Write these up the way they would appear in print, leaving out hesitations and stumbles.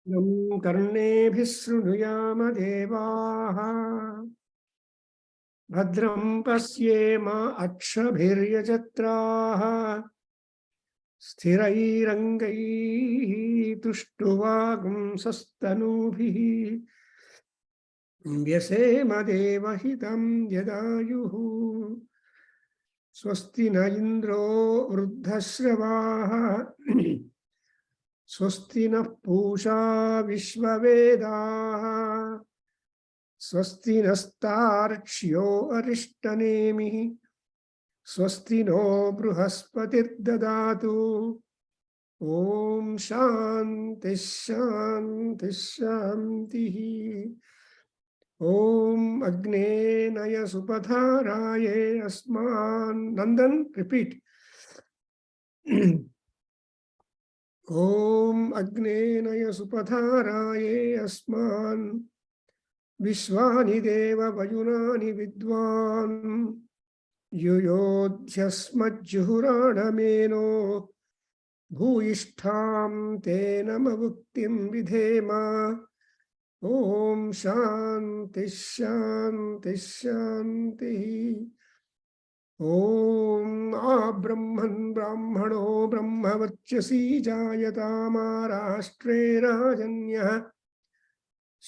Nam karneभिः शृणुयाम देवाः भद्रं पश्येम अक्षभिर्यजत्राः स्थिरैरङ्गैः तुष्टुवागुंसस्तनूभिः व्यसेम देवहितं यदायुः स्वस्ति न इन्द्रो वृद्धश्रवाः स्वस्ति नः पूषा विश्ववेदाः स्वस्ति नस्तार्क्ष्यो अरिष्टनेमिः स्वस्ति नो बृहस्पतिर्ददातु ॐ शान्तिः शान्तिः शान्तिः ॐ अग्ने नय सुपथाराये अस्मान् नन्दन रिपीट ॐ अग्ने नय सुपथाराये अस्मान् विश्वानि देव वयुनानि विद्वान् युयोध्यस्मज्जुहुराणमेनो भूयिष्ठां तेन ममुक्तिं विधेम ॐ शान्तिः शान्तिः शान्तिः ॐ आब्रह्मन् ब्राह्मणो ब्रह्मवर्चसी जायतामाराष्ट्रे राजन्यः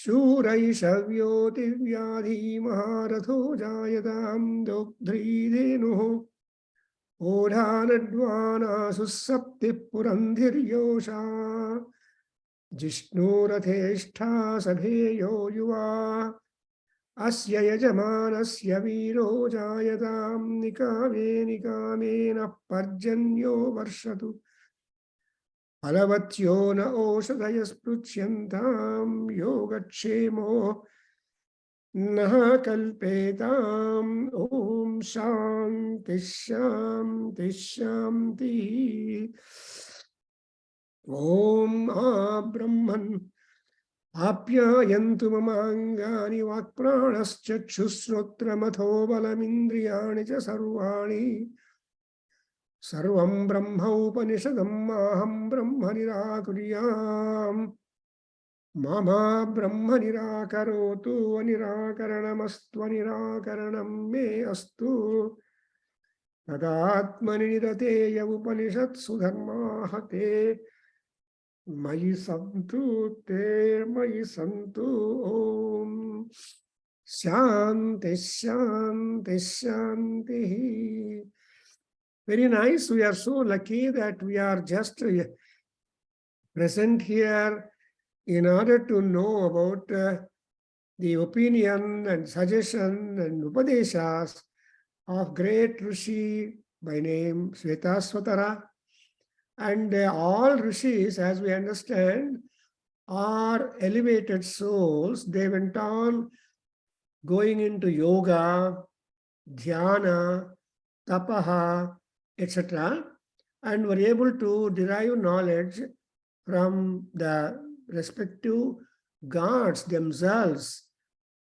शूरैषव्योतिव्याधी महारथो जायतां दोग्ध्रीधेनुः ओढानड्वानासुः सप्तिः पुरन्धिर्योषा जिष्णुरथेष्ठा सभेयो युवा अस्य यजमानस्य वीरो जायतां निकामे निकामेन पर्जन्यो वर्षतु फलवत्यो न ओषधयः योगक्षेमो नः कल्पेताम् ॐ शान्तिः शान्तिः शान्तिः ॐ ब्रह्मन् आप्यायन्तु ममाङ्गानि वाक्प्राणश्चक्षुश्रोत्रमथो बलमिन्द्रियाणि च सर्वाणि सर्वं ब्रह्म उपनिषदं माहं ब्रह्म निराकुर्याम् मा ब्रह्म निराकरोतु अनिराकरणमस्त्वनिराकरणं मे अस्तु तदात्मनि निरतेय उपनिषत्सु धर्माः ते मयि सन्तु ॐ शान्तिः शान्तिः शान्तिः. Very nice. We are so lucky that we are just present here in order to know about the opinion and suggestion and upadeshas of great Rishi by name Svetasvatara. And all Rishis, as we understand, are elevated souls. They went on going into yoga, dhyana, tapaha, etc., and were able to derive knowledge from the respective gods themselves.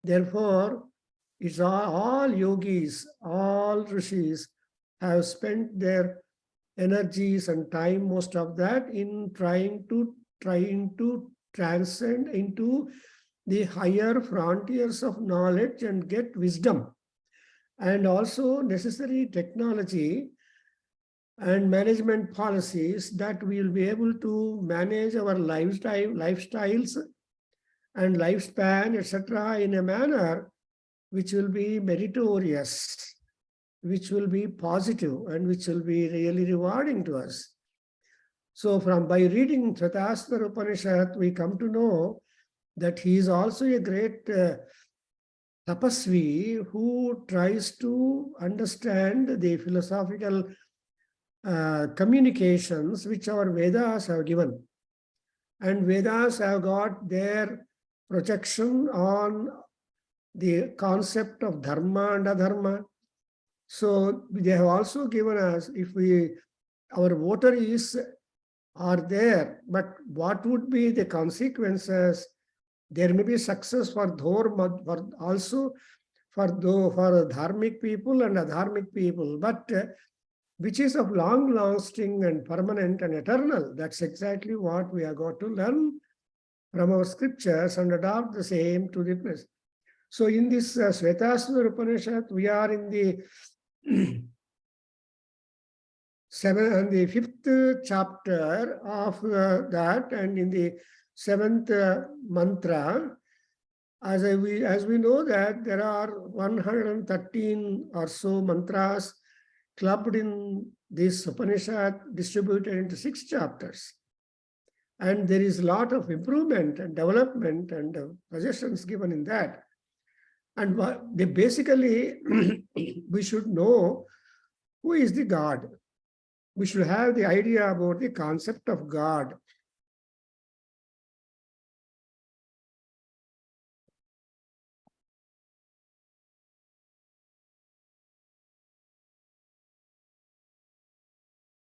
Therefore, it's all yogis, all rishis have spent their energies and time, most of that, in trying to transcend into the higher frontiers of knowledge and get wisdom, and also necessary technology and management policies that we will be able to manage our lifestyles and lifespan, etc., in a manner which will be meritorious, which will be positive, and which will be really rewarding to us. So by reading Svetasvataropanishad, we come to know that he is also a great tapasvi who tries to understand the philosophical communications which our Vedas have given. And Vedas have got their projection on the concept of dharma and adharma. So they have also given us, if our votaries are there, but what would be the consequences? There may be success for also for dharmic people and adharmic people, but which is of long-lasting and permanent and eternal. That's exactly what we have got to learn from our scriptures and adopt the same to the place. So in this Svetasvataropanishad, we are in the fifth chapter of that, and in the seventh mantra. As we know that there are 113 or so mantras clubbed in this Upanishad, distributed into 6 chapters. And there is a lot of improvement and development and suggestions given in that. And they basically, we should know who is the God. We should have the idea about the concept of God.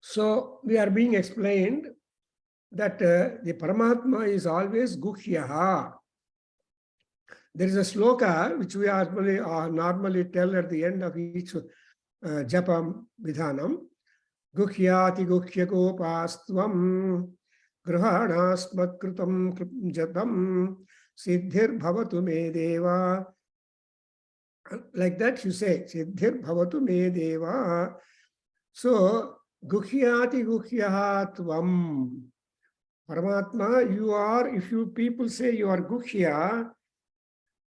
So we are being explained that the Paramatma is always Guhyaha. There is a sloka which we normally tell at the end of each Japam Vidhanam. Guhyati Guhyakopastvam Gruhanasmatkrutam Japam Siddhir Bhavatu Me Deva. Like that you say, Siddhir Bhavatu Me Deva. So, Guhyati Guhyahatvam. Paramatma, you are, if you people say you are Guhya,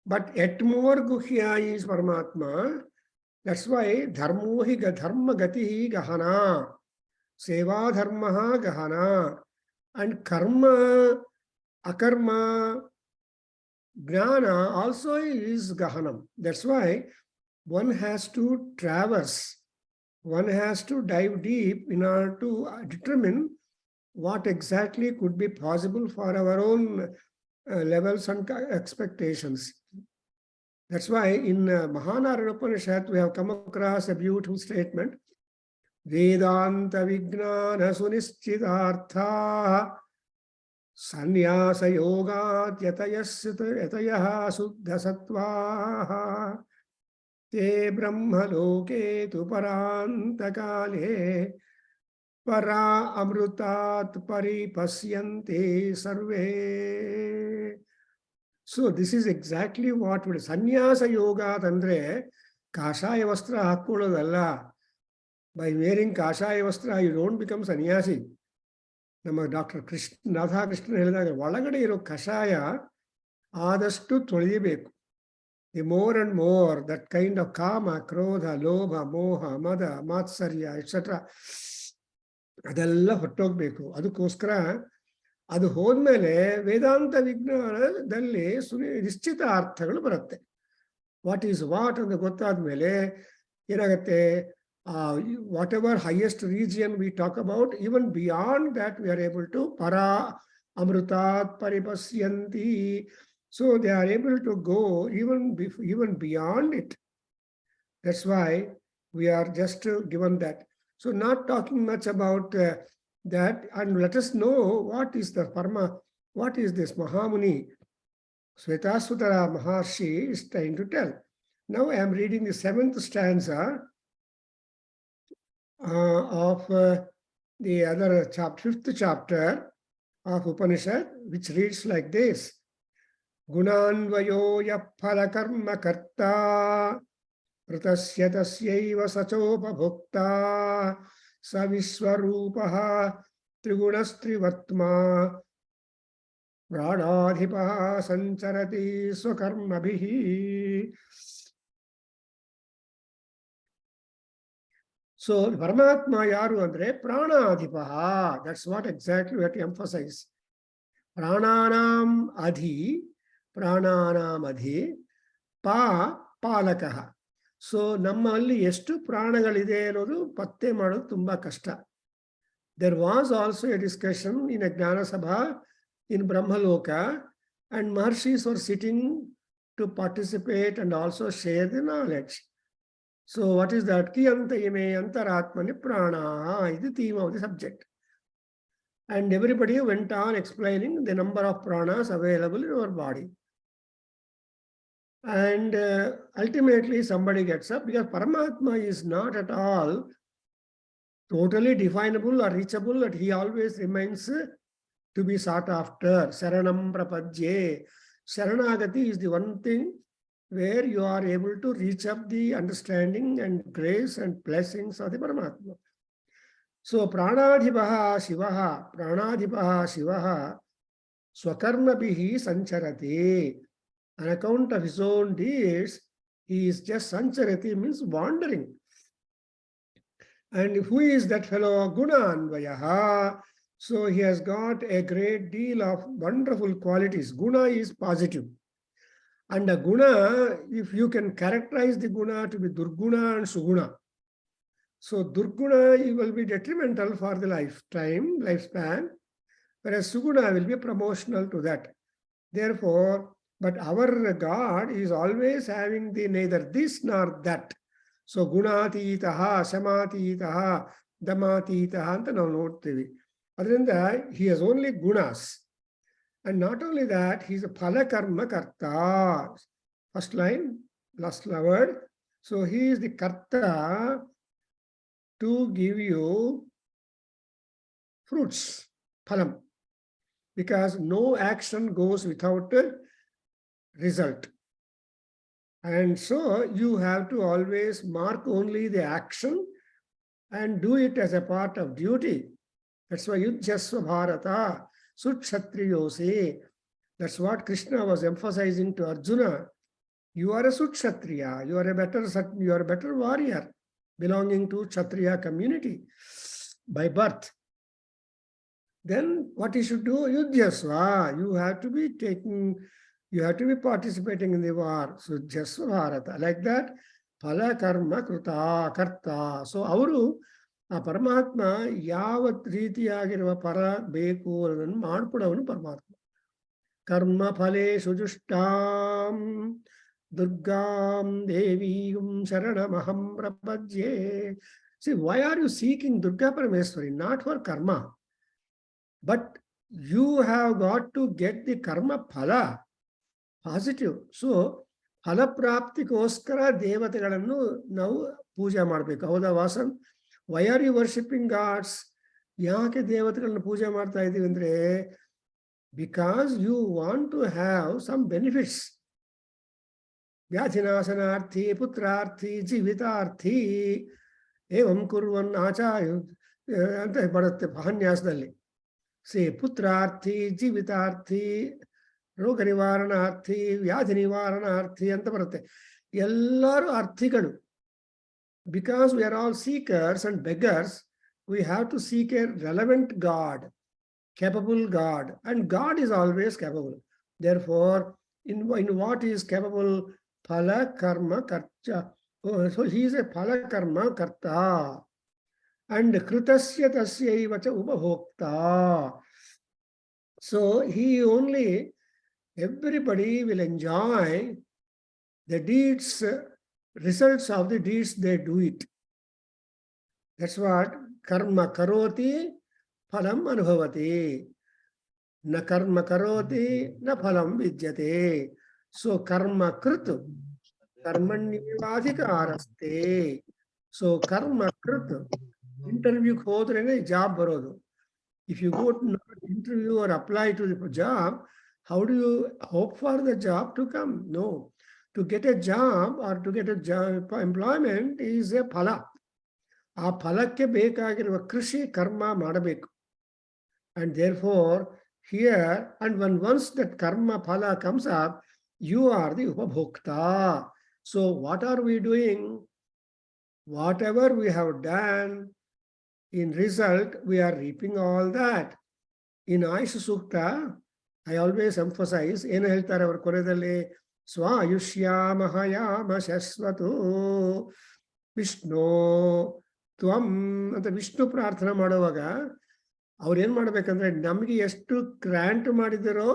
but yet more Guhya is Paramatma. That's why Dharmohi Dharma Gatihi Gahana, Seva Dharmaha Gahana, and Karma, Akarma, Gnana also is Gahanam. That's why one has to traverse, one has to dive deep in order to determine what exactly could be possible for our own levels and expectations. That's why in Mahanarada Upanishad we have come across a beautiful statement. Vedanta Vijnana Sunischitartha Sannyasa Yoga Yatayaha Suddha Sattvaha Te Brahma Loke Tu Parantakale Para Amrutat Paripasyante Sarve. So this is exactly what would Sannyasa Yoga Tandre Kashaya Vastra Hakkuladalla. By wearing Kashaya Vastra, you don't become sannyasi. Nama Dr. Radha Krishna ಹೇಳಿದಾಗ ಒಳಗಡೆ ಇರೋ ಕಷಾಯ ಆದಷ್ಟು ತೊಳೆಯಬೇಕು. The more and more that kind of kama, krodha, lobha, moha, mada, matsarya, etc. ಅದೆಲ್ಲ ಹೊಟ್ಟೋಗ್ಬೇಕು. ಅದಕ್ಕೋಸ್ಕರ ಅದು ಹೋದ್ಮೇಲೆ ವೇದಾಂತ ವಿಜ್ಞಾನದಲ್ಲಿ ನಿಶ್ಚಿತ ಅರ್ಥಗಳು ಬರುತ್ತೆ. ವಾಟ್ ಈಸ್ ವಾಟ್ ಅಂತ ಗೊತ್ತಾದ್ಮೇಲೆ ಏನಾಗುತ್ತೆ, whatever highest region we talk about, even beyond that we are able to para amrutat paripasyanti. So they are able to go even beyond it. That's why we are just given that. So not talking much about that, and let us know what is the Parma, what is this Mahamuni. Svetasvatara Maharshi is trying to tell. Now I am reading the 7th stanza of the other chapter, 5th chapter of Upanishad, which reads like this. Gunanvayo yaphala karma karta pratasya tasyaiva sachopabhukta saviswarupaha trigunastrivatma pranadhipaha sancharati swakarmabhihi. So, Paramatma yaru andre pranadhipaha. That's what exactly we have to emphasize. Prananam adhi, palakaha. So, nammalli ಎಷ್ಟು ಪ್ರಾಣಗಳಿದೆ ಅನ್ನೋದು ಪತ್ತೆ ಮಾಡೋದು ತುಂಬಾ ಕಷ್ಟ. There was also a discussion in a Jnana Sabha in Brahmaloka, and Maharshis were sitting to participate and also share the knowledge. So what is that? Kiyantayame antaratmani prana is the theme of the subject. And everybody went on explaining the number of pranas available in our body. And ultimately somebody gets up, because Paramatma is not at all totally definable or reachable, that he always remains to be sought after. Saranam prapadye. Sharanagati is the one thing where you are able to reach up the understanding and grace and blessings of the Paramatma. So pranadhipaha shivaha swakarmabihi sancharati. On account of his own deeds, he is just sancharati, means wandering. And who is that fellow? Gunanvayaha. So he has got a great deal of wonderful qualities. Guna is positive. And a guna, if you can characterize the guna to be durguna and suguna. So durguna will be detrimental for the lifespan, whereas suguna will be promotional to that. Therefore, but our God is always having the neither this nor that. So gunatitaha, samatitaha, damatitaha anta now notevi. Other than that, he has only gunas. And not only that, he is a phala-karma karta. First line, last word. So he is the karta to give you fruits, phalam. Because no action goes without a result. And so you have to always mark only the action and do it as a part of duty. That's why Adhyayana, Sukshatriyosi. That's what Krishna was emphasizing to Arjuna. You are a Sukshatriya. You are a better warrior belonging to Kshatriya community by birth. Then what you should do? Yudhyasva. You have to be participating in the war. So Jasvarata. Like that, phala karma kruta karta. So avaru ಆ ಪರಮಾತ್ಮ ಯಾವ ರೀತಿಯಾಗಿರುವ ಪರ ಬೇಕು ಅನ್ನೋದನ್ನು ಮಾಡಿಕೊಡವನು ಪರಮಾತ್ಮ. ಕರ್ಮ ಫಲೇ ಸುಜುಷ್ಟಾಂ ದುರ್ಗಾಂ ದೇವೀಂ ಶರಣಮಹಂ ಪ್ರಪದ್ಯೆ. See, why are you seeking Durga Parameswari? Not for karma. But you have got to get the karma phala. Positive. So, phala praptikoskara ದೇವತೆಗಳನ್ನು ನಾವು ಪೂಜೆ ಮಾಡಬೇಕು. ಹೌದಾ Vasan? Why are you worshipping gods? ಯಾಕೆ ದೇವತೆಗಳನ್ನು ಪೂಜೆ ಮಾಡ್ತಾ ಇದ್ದೀವಿ ಅಂದ್ರೆ, because you want to have some benefits. ವ್ಯಾಧಿನಾಶನಾರ್ಥಿ ಪುತ್ರಾರ್ಥಿ ಜೀವಿತಾರ್ಥಿ ಏವಂ ಕುರ್ವನ್ ಆಚಾರ್ಯ ಅಂತ ಬರುತ್ತೆ ಮಹಾನ್ಯಾಸದಲ್ಲಿ. ಪುತ್ರಾರ್ಥಿ ಜೀವಿತಾರ್ಥಿ ರೋಗ ನಿವಾರಣಾರ್ಥಿ ವ್ಯಾಧಿ ನಿವಾರಣಾರ್ಥಿ ಅಂತ ಬರುತ್ತೆ. ಎಲ್ಲರೂ ಅರ್ಥಿಗಳು. Because we are all seekers and beggars, we have to seek a relevant God, capable God, and God is always capable. Therefore, in what he is capable? Phala karma karta. So he is a phala karma karta. And kritasya tasyaiva cha upabhokta. So he only, everybody will enjoy the deeds, results of the deeds they do it. That's what karma karoti phalam anubhavati. Na karma karoti na phalam vidyate. So karma krit karmanyavadhikaraste. So karma krit. Interview hodrene job barodu. If you go to interview or apply to the job, how do you hope for the job to come? No. To get a job or to get a job, employment is a phala. ಆ ಫಲಕ್ಕೆ ಬೇಕಾಗಿರುವ ಕೃಷಿ ಕರ್ಮ ಮಾಡಬೇಕು. And therefore, here, and when once that karma phala comes up, you are the upabhokta. So what are we doing? Whatever we have done, in result, we are reaping all that. In Aisha Sukta, I always emphasize, ಏನು ಹೇಳ್ತಾರೆ ಅವರ ಕೊನೆಯಲ್ಲಿ? ಸ್ವಾಯುಷ್ಯಾಮಹಯಾಮ ಶಶ್ವತು ವಿಷ್ಣು ತ್ವಂ ಅಂತ ವಿಷ್ಣು ಪ್ರಾರ್ಥನೆ ಮಾಡುವಾಗ ಅವ್ರು ಏನ್ ಮಾಡ್ಬೇಕಂದ್ರೆ, ನಮಗೆ ಎಷ್ಟು ಗ್ರಾಂಟ್ ಮಾಡಿದರೋ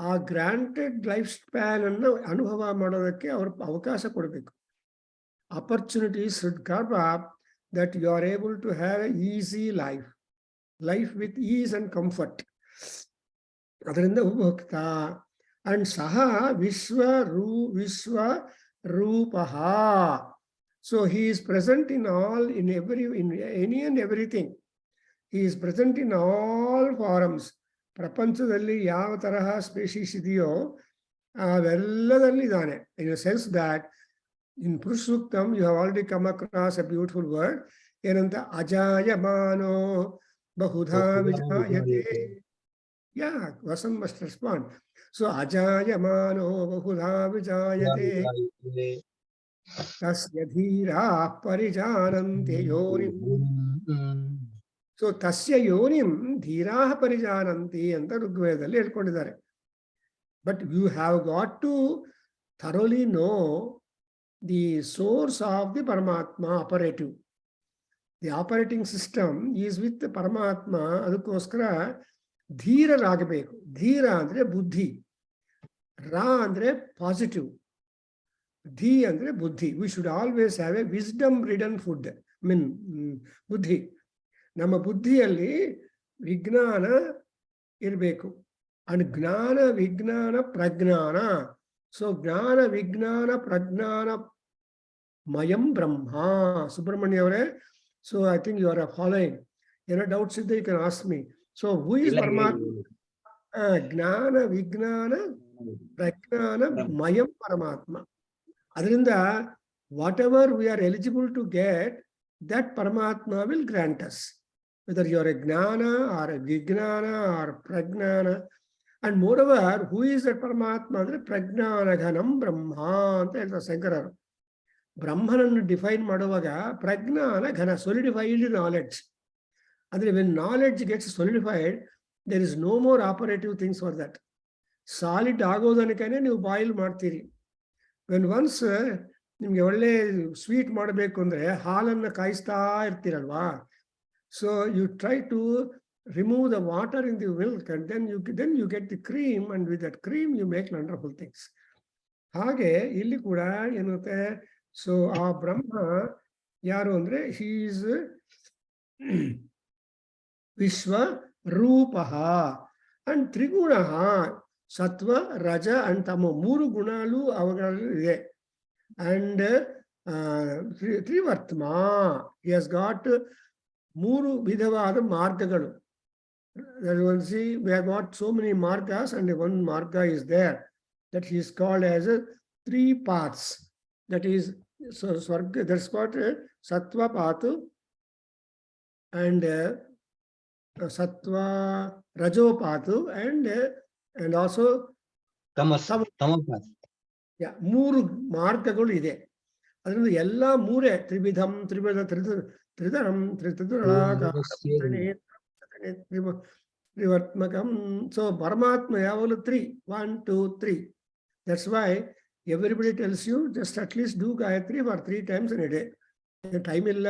ಆ ಗ್ರಾಂಟೆಡ್ ಲೈಫ್ ಸ್ಪ್ಯಾನ್ ಅನ್ನು ಅನುಭವ ಮಾಡೋದಕ್ಕೆ ಅವ್ರ ಅವಕಾಶ ಕೊಡಬೇಕು. Opportunities should come up that you are able to have an easy life with ease and comfort. ಅದರಿಂದ ಉಪಭೋಕ್ತ. And saha vishwa rupaha. So he is present in all, in any and everything. He is present in all forums. ಪ್ರಪಂಚದಲ್ಲಿ ಯಾವ ತರಹ species ಇದೆಯೋ ಅವೆಲ್ಲದಲ್ಲಿ ಇದ್ದಾನೆ. ಇನ್ a sense that in Purusha Suktam you have already come across a beautiful word ಏನಂತ, ಅಜಾಯಮಾನೋ ಬಹುಧಾ ವಿಜಾಯತೆ. ಯಾ ವಸಂತ್ ಮಸ್ಟ್ ರೆಸ್ಪಾಂಡ್. ಸೊ ಅಜಾಯಮಾನೋ ಬಹುಧಾ ವಿಜಾಯತೆ ತಸ್ಯ ಧೀರಾಃ ಪರಿಜಾನಂತೆ ಯೋನಿಂ. ಸೊ ತಸ್ಯ ಯೋನಿಂ ಧೀರಾಃ ಪರಿಜಾನಂತಿ ಅಂತ ಋಗ್ವೇದದಲ್ಲಿ ಹೇಳ್ಕೊಂಡಿದ್ದಾರೆ. But you have got to thoroughly know the source of the ಪರಮಾತ್ಮ operative. The operating system is with ಪರಮಾತ್ಮ. ಅದಕ್ಕೋಸ್ಕರ ಧೀರರಾಗಬೇಕು. ಧೀರ ಅಂದ್ರೆ ಬುದ್ಧಿ, ರಾ ಅಂದ್ರೆ ಪಾಸಿಟಿವ್, ಧೀ ಅಂದ್ರೆ ಬುದ್ಧಿ. We should always have A wisdom ridden food, ಬುದ್ಧಿ. ನಮ್ಮ ಬುದ್ಧಿಯಲ್ಲಿ ವಿಜ್ಞಾನ ಇರಬೇಕು. ಅಂಡ್ ಜ್ಞಾನ ವಿಜ್ಞಾನ ಪ್ರಜ್ಞಾನ. ಸೊ ಜ್ಞಾನ ವಿಜ್ಞಾನ ಪ್ರಜ್ಞಾನ ಮಯಂ ಬ್ರಹ್ಮ. ಸುಬ್ರಹ್ಮಣ್ಯ ಅವರೇ, so I think you are following. ಏನೋ ಡೌಟ್ಸ್ ಇದ್ದರೆ you can ask me. So who is Paramatma? ಜ್ಞಾನ ವಿಜ್ಞಾನ ಪ್ರಜ್ಞಾನ ಮಯಂ ಪರಮಾತ್ಮ. ಅದರಿಂದ whatever we are eligible to get, that Paramatma will grant us, whether you are a Gnana or a Vignana or Pragnana. And moreover, who is that Paramatma? Pragnana Ghanam Brahma ಅಂತ ಹೇಳ್ತಾರೆ ಶಂಕರರು. ಬ್ರಹ್ಮನನ್ನು define ಮಾಡುವಾಗ ಪ್ರಜ್ಞಾನ ಘನ, solidified knowledge. ಅಂದ್ರೆ when knowledge gets solidified, there is no more operative things for that. Solid ಆಗೋದನ್ನೇ ನೀವು boil ಮಾಡ್ತೀರಿ. when once ನಿಮ್ಗೆ ಒಳ್ಳೆ ಸ್ವೀಟ್ ಮಾಡಬೇಕು ಅಂದ್ರೆ ಹಾಲನ್ನು ಕಾಯಿಸ್ತಾ ಇರ್ತೀರಲ್ವಾ. So you try to remove the water in the milk and then you get the cream, and with that cream you make wonderful things. ಹಾಗೆ ಇಲ್ಲಿ ಕೂಡ ಏನುತ್ತೆ, ಸೊ ಆ ಬ್ರಹ್ಮ ಯಾರು ಅಂದ್ರೆ ಹಿ ಈಸ್ ವಿಶ್ವರೂಪ ಅಂಡ್ ತ್ರಿಗುಣ, ಸತ್ವ ರಜ ಅಂಡ್ ತಮೋ, 3 ಗುಣಗಳು ಅವುಗಳಲ್ಲಿ ಇದೆ. And ತ್ರಿವರ್ತ್ಮ, he has got 3 ವಿಧವಾದ ಮಾರ್ಗಗಳು. We have got so many margas, and one marga is there that he is called as 3 paths. That is, so Swarga, that's got Sattva path and Sattva Rajo path and also Tamas path. 3 ಮಾರ್ಗಗಳು ಇದೆ. ಅದರಿಂದ ಎಲ್ಲ 3 ತ್ರಿವಿಧಂ ತ್ರಿಧರಂ ತ್ರಿವರ್ತ್ಮಕಂ. So ಪರಮಾತ್ಮ ಯಾವಾಗಲೂ 3, 1, 2, 3. That's why everybody tells you just at least do Gayatri for 3 times in a day. Time ಇಲ್ಲ,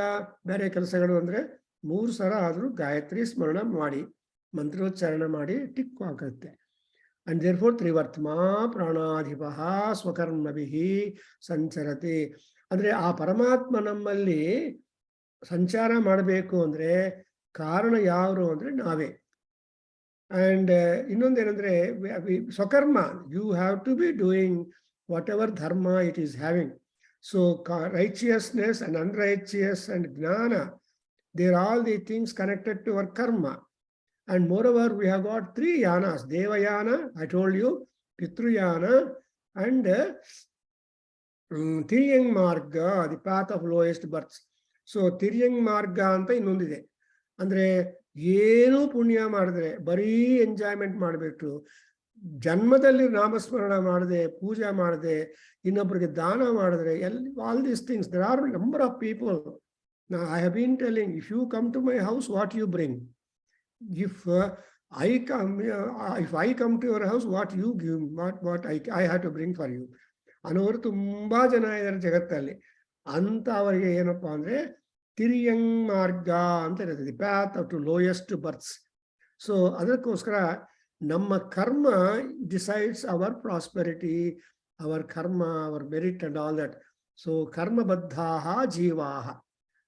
ಬೇರೆ ಕೆಲಸಗಳು ಅಂದ್ರೆ 3 ಸಲ ಆದರೂ ಗಾಯತ್ರಿ ಸ್ಮರಣ ಮಾಡಿ, ಮಂತ್ರೋಚ್ಚಾರಣ ಮಾಡಿ ಟಿಕ್ ಆಗುತ್ತೆ. And therefore ತ್ರಿವರ್ತ್ಮ ಪ್ರಾಣಾಧಿಪಃ ಸ್ವಕರ್ಮಭಿಃ ಸಂಚರತಿ. ಅಂದ್ರೆ ಆ ಪರಮಾತ್ಮ ನಮ್ಮಲ್ಲಿ ಸಂಚಾರ ಮಾಡಬೇಕು ಅಂದ್ರೆ ಕಾರಣ ಯಾರು ಅಂದ್ರೆ ನಾವೇ. ಅಂಡ್ ಇನ್ನೊಂದೇನಂದ್ರೆ ಸ್ವಕರ್ಮ, you have to be doing whatever dharma it is having. So righteousness and unrighteous and jnana, there all the things connected to our karma. And moreover, we have got 3 yanas, Devayana, I told you, Pitruyana, and Tiryang Marga, the path of lowest births. So Tiryang Marga anta ಇನ್ನೊಂದಿದೆ. ಅಂದ್ರೆ ಏನು ಪುಣ್ಯ ಮಾಡಿದ್ರೆ ಬರೀ enjoyment ಮಾಡಬೇಕು, ಜನ್ಮದಲ್ಲಿ ನಾಮಸ್ಮರಣ ಮಾಡದೆ, ಪೂಜೆ ಮಾಡದೆ, ಇನ್ನೊಬ್ಬರಿಗೆ ದಾನ ಮಾಡಿದ್ರೆ, all these things, there are a number of people. Now I have been telling, if you come to my house, what you bring? If I come to your house, what you give, what I have to bring for you. ಅನ್ನೋರು ತುಂಬಾ ಜನ ಇದ್ದಾರೆ ಜಗತ್ತಲ್ಲಿ. ಅಂತ ಅವರಿಗೆ ಏನಪ್ಪಾ ಅಂದ್ರೆ ತಿರಿಯಂಗ್ ಮಾರ್ಗ ಅಂತ ಇರ್ತದೆ, path to lowest births. So ಅದಕ್ಕೋಸ್ಕರ ನಮ್ಮ ಕರ್ಮ decides our prosperity, our karma, our merit and all that. So ಕರ್ಮಬದ್ಧಾಹ ಜೀವಾಹ.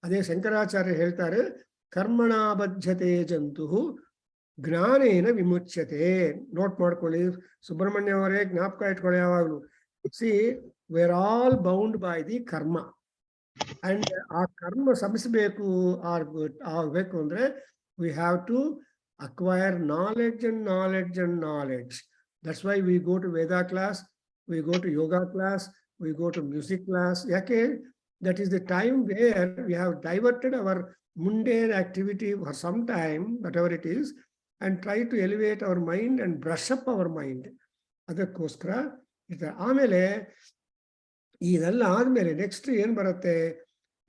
ಅದೇ ಶಂಕರಾಚಾರ್ಯ ಹೇಳ್ತಾರೆ, ಕರ್ಮಣ ಬದ್ಧತೆ ಜಂತು ಜ್ಞಾನೇನ ವಿಮುಚ್ಯತೆ. ನೋಟ್ ಮಾಡ್ಕೊಳ್ಳಿ ಸುಬ್ರಹ್ಮಣ್ಯ ಅವರೇ, ಜ್ಞಾಪಕ ಇಟ್ಕೊಳ್ಳಿ ಯಾವಾಗಲೂ. See we are all bound by the karma. And ಆ ಕರ್ಮ ಸಮಿಸಬೇಕು ಆಗ್ಬೇಕು ಅಂದ್ರೆ we have to acquire knowledge and knowledge and knowledge. That's why we go to Veda class, we go to yoga class, we go to music class. Yake, that is the time where we have diverted our mundane activity for some time, whatever it is, and try to elevate our mind and brush up our mind. ಅದಕ್ಕೋಸ್ಕರ ಆಮೇಲೆ ಇದೆಲ್ಲ ಆದ್ಮೇಲೆ next ಏನ್ ಬರುತ್ತೆ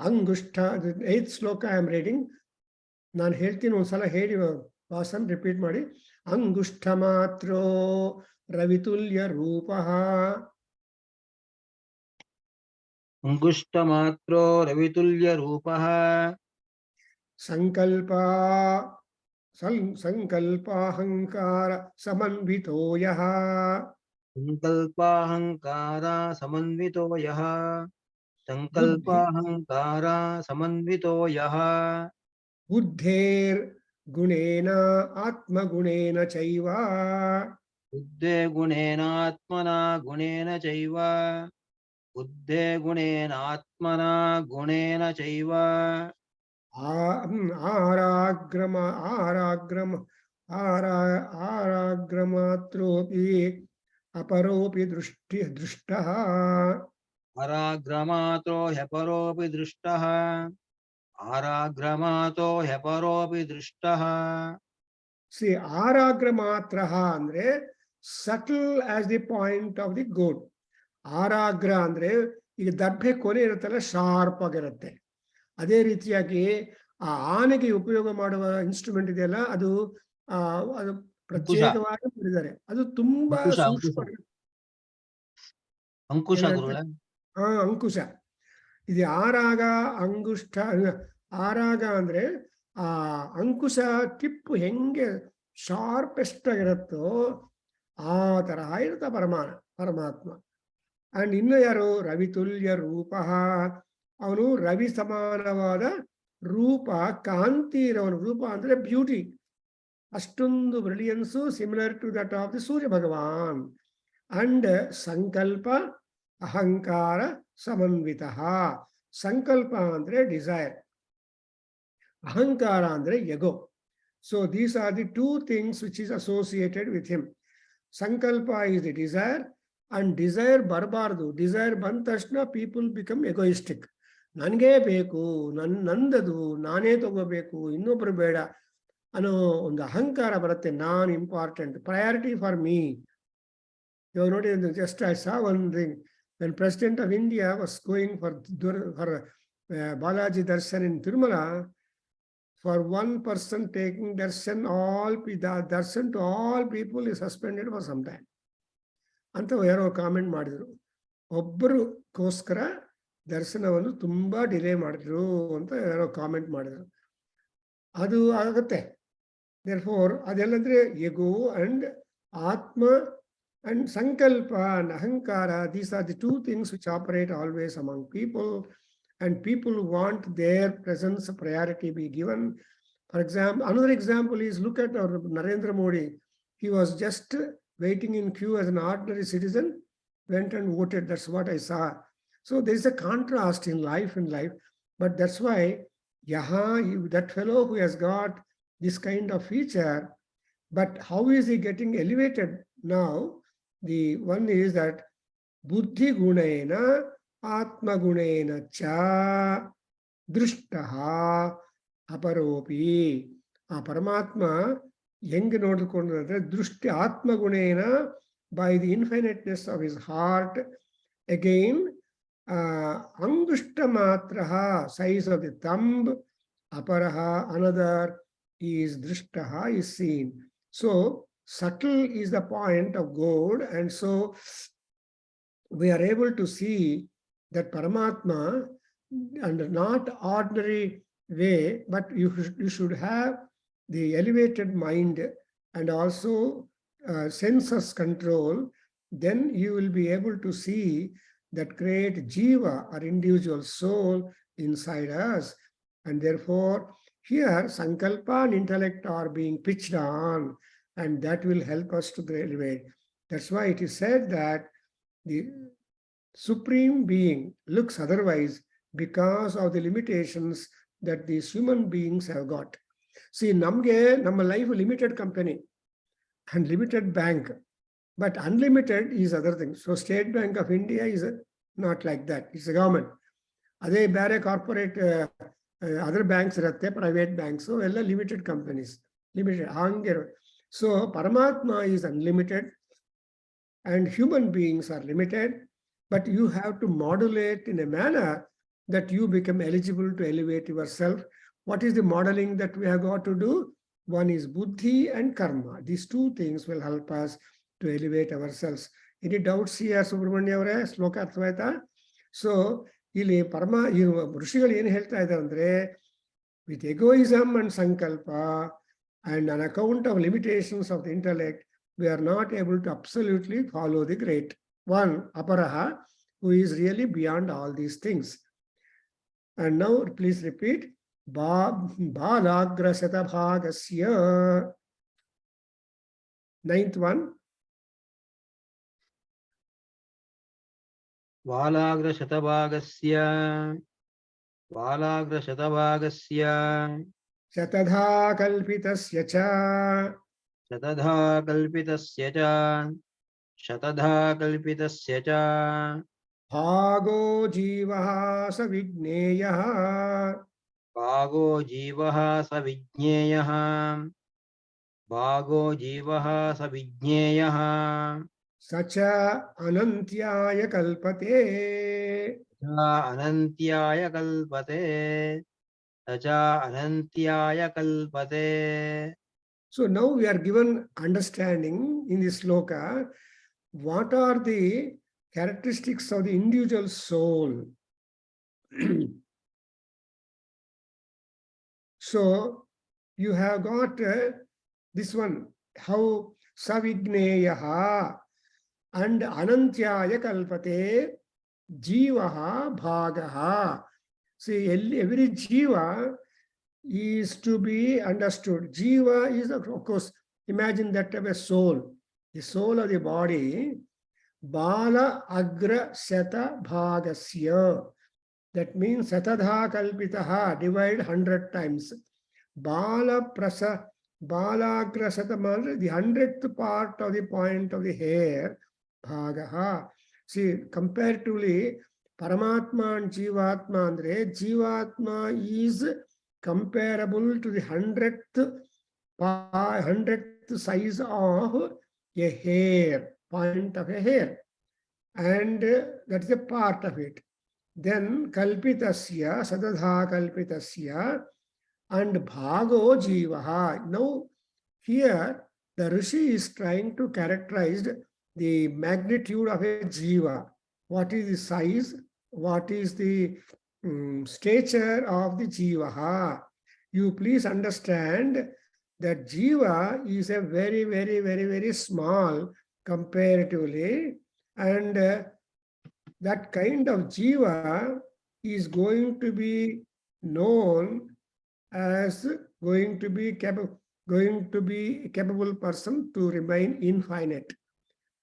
ಅಂಗುಷ್ಠ 8th ಶ್ಲೋಕ I am reading. ನಾನು ಹೇಳ್ತೀನಿ ಒಂದ್ಸಲ ಹೇಳಿ ವಾಸನ್ ರಿಪೀಟ್ ಮಾಡಿ. ಅಂಗುಷ್ಠ ಮಾತ್ರೋ ರವಿತುಲ್ಯ ರೂಪ ಅಂಗುಷ್ಟ ಮಾತ್ರೋ ರವಿತುಲ್ಯ ರೂಪ ಸಂಕಲ್ಪ ಸಂಕಲ್ಪಾಹಂಕಾರ ಸಮನ್ವಿತೋ ಯಃ ಸಂಕಲ್ಪಾಹಂಕಾರ ಸಮನ್ವಿತೋ ಯಃ ಸಂಕಲ್ಪಾಹಂಕಾರ ಸಮನ್ವಿತೋ ಯಃ ಬುದ್ಧೇರ್ ಗುಣೇನ ಆತ್ಮಗುಣೇನ ಚೈವ ಬುದ್ಧೇ ಗುಣೇನಾತ್ಮನ ಗುಣೇನ ಚೈವ ಬುದ್ಧೇ ಗುಣೇನಾತ್ಮನ ಗುಣೇನ ಚೈವ ಆರಾಗ್ರಮಾತ್ರೋಪಿ ಅಪರೋಪಿ ದೃಷ್ಟಃ ಆರಾಗ್ರಮಾತೋ ಹ್ಯಪರೋಪಿ ದೃಷ್ಟಃ ಆರಾಗ್ರಮಾತೋ ಹ್ಯಪರೋಪಿ ದೃಷ್ಟಃ. ಸಿ ಆರಾಗ್ರಮಾತ್ರ ಅಂದ್ರೆ subtle as the point of the goad. ಆರಾಗ್ರ ಅಂದ್ರೆ ಈಗ ದರ್ಭೆ ಕೊನೆ ಇರುತ್ತಲ್ಲ, ಶಾರ್ಪ್ ಆಗಿರುತ್ತೆ. ಅದೇ ರೀತಿಯಾಗಿ ಆ ಆನೆಗೆ ಉಪಯೋಗ ಮಾಡುವ ಇನ್ಸ್ಟ್ರೂಮೆಂಟ್ ಇದೆಯಲ್ಲ, ಅದು ಅದು ಪ್ರತ್ಯೇಕವಾಗಿ ಮಾಡಿದ್ದಾರೆ. ಅದು ತುಂಬಾ ಸೂಕ್ಷ್ಮ. ಅಂಕುಶ ಗುರುಗಳೇ. ಅಂಕುಶ. ಇದು ಆರಾಗ ಅಂಗುಷ್ಠ. ಆರಾಗ ಅಂದ್ರೆ ಆ ಅಂಕುಶ ಟಿಪ್ಪು ಹೆಂಗೆ ಶಾರ್ಪೆಸ್ಟ್ ಆಗಿರುತ್ತೋ ಆ ತರಹ ಇರುತ್ತೆ ಪರಮಾತ್ಮ. ಅಂಡ್ ಇನ್ನು ಯಾರು? ರವಿತುಲ್ಯ ರೂಪ. ಅವನು ರವಿ ಸಮಾನವಾದ ರೂಪ, ಕಾಂತಿ ಇರೋವನು. ರೂಪ ಅಂದ್ರೆ ಬ್ಯೂಟಿ, ಅಷ್ಟೊಂದು brilliance, similar to that of the Surya Bhagwan. And ಸಂಕಲ್ಪ ಅಹಂಕಾರ ಸಮನ್ವಿತ. ಸಂಕಲ್ಪ ಅಂದ್ರೆ ಡಿಸೈರ್, ಅಹಂಕಾರ ಅಂದ್ರೆ ego. So these are the two things which is associated with him. Sankalpa is the desire, and desire ಬರಬಾರ್ದು. ಡಿಸೈರ್ ಬಂದ ತಕ್ಷಣ ಪೀಪಲ್ ಬಿಕಮ್ ಎಗೋಯಿಸ್ಟಿಕ್. ನನಗೇ ಬೇಕು, ನಂದದು, ನಾನೇ ತಗೋಬೇಕು, ಇನ್ನೊಬ್ರು ಬೇಡ ಅನ್ನೋ ಒಂದು ಅಹಂಕಾರ ಬರುತ್ತೆ. ನಾನ್ ಇಂಪಾರ್ಟೆಂಟ್, ಪ್ರಯಾರಿಟಿ ಫಾರ್ ಮೀ. ಇವಾಗ ನೋಡಿ, just I saw one thing. when President of India was going for Balaji Darshan in Tirumala, for one person taking darshan, darshan to all people is suspended for some time ಅಂತ ಯಾರೋ comment ಮಾಡಿದ್ರು. ಒಬ್ಬರಿಗೋಸ್ಕರ ದರ್ಶನವನ್ನು ತುಂಬಾ delay ಮಾಡಿದ್ರು ಅಂತ ಯಾರೋ comment ಮಾಡಿದ್ರು. ಅದು ಆಗುತ್ತೆ. therefore ಅದೆಲ್ಲಂದ್ರೆ ಎಗೋ ಅಂಡ್ ಆತ್ಮ and sankalpa and ahankara, these are the two things which operate always among people, and people want their presence priority be given. For example, another example is, look at our Narendra Modi. He was just waiting in queue as an ordinary citizen, went and voted. That's what I saw. So there is a contrast in life, but that's why that fellow who has got this kind of feature, but how is he getting elevated now? The one is that buddhi gunena atma gunena cha drishtaha aparopi. Paramatma ಹೆಂಗೆ ನೋಡಿಕೊಂಡ್ರೆ ದೃಷ್ಟಿ ಆತ್ಮಗುಣೇನ, by the infiniteness of his heart. Again, angushta matraha, size of the thumb, aparaha, another is drishtaha, is seen. So subtle is the point of God, and so we are able to see that Paramatma, and not ordinary way, but you should have the elevated mind and also senses control. Then you will be able to see that great jiva or individual soul inside us, and therefore here sankalpa and intellect are being pitched on, and that will help us to elevate. That's why it is said that the Supreme Being looks otherwise because of the limitations that these human beings have got. See, ನಮ್ಮ life limited company and limited bank, but unlimited is other thing. So State Bank of India is not like that. It's a government. ಅದೇ ಬೇರೆ corporate other banks ಇರುತ್ತೆ, private banks ಎಲ್ಲ limited companies, limited ಹಂಗೆ. So ಪರಮಾತ್ಮ is unlimited and human beings are limited, but you have to modulate in a manner that you become eligible to elevate yourself. What is the modeling that we have got to do? One is buddhi and karma. These two things will help us to elevate ourselves. Any doubts here, Subramanya avare? Sloka arthavaita? So ಇಲ್ಲಿ ಋಷಿಗಳು ಏನು ಹೇಳ್ತಾ ಇದ್ದಾರೆ ಅಂದ್ರೆ, with egoism and sankalpa and on account of limitations of the intellect, we are not able to absolutely follow the great one, Aparaha, who is really beyond all these things. And now please repeat, Balagra Shatabhagasya. Ninth one. Valagra Shatabhagasya Shatadha Kalpitasya cha. Shatadha Kalpitasya cha Bhago Jivaha Savigneyaha. Bhago Jivaha Savigneyaha Sacha Anantyaya Kalpate. Anantyaya Kalpate. So now we are given understanding in this sloka, what are the characteristics of the individual soul. So you have got this one, how Savigneyaha and Anantyaya Kalpate Jivaha Bhagaha. See, every Jiva is to be understood. Jiva is, of course, imagine that of a soul. The soul of the body, Bala Agra Sata Bhagasya. That means Satadha Kalpitaha, divide 100 times. Bala Prasa, Bala Agra Sata, the 100th part of the point of the hair, Bhagaha. See, comparatively, Paramatma and Jivatma, andre, Jivatma is comparable to the 100th size of a hair, point of a hair, and that is a part of it. Then Kalpitasya, Sadadha Kalpitasya, and Bhago Jivaha. Now here the Rishi is trying to characterize the magnitude of a Jiva. What is the size? What is the stature of the Jivaha? You please understand that Jiva is a very, very, very, very small comparatively, and that kind of Jiva is going to be known as going to be a capable person to remain infinite.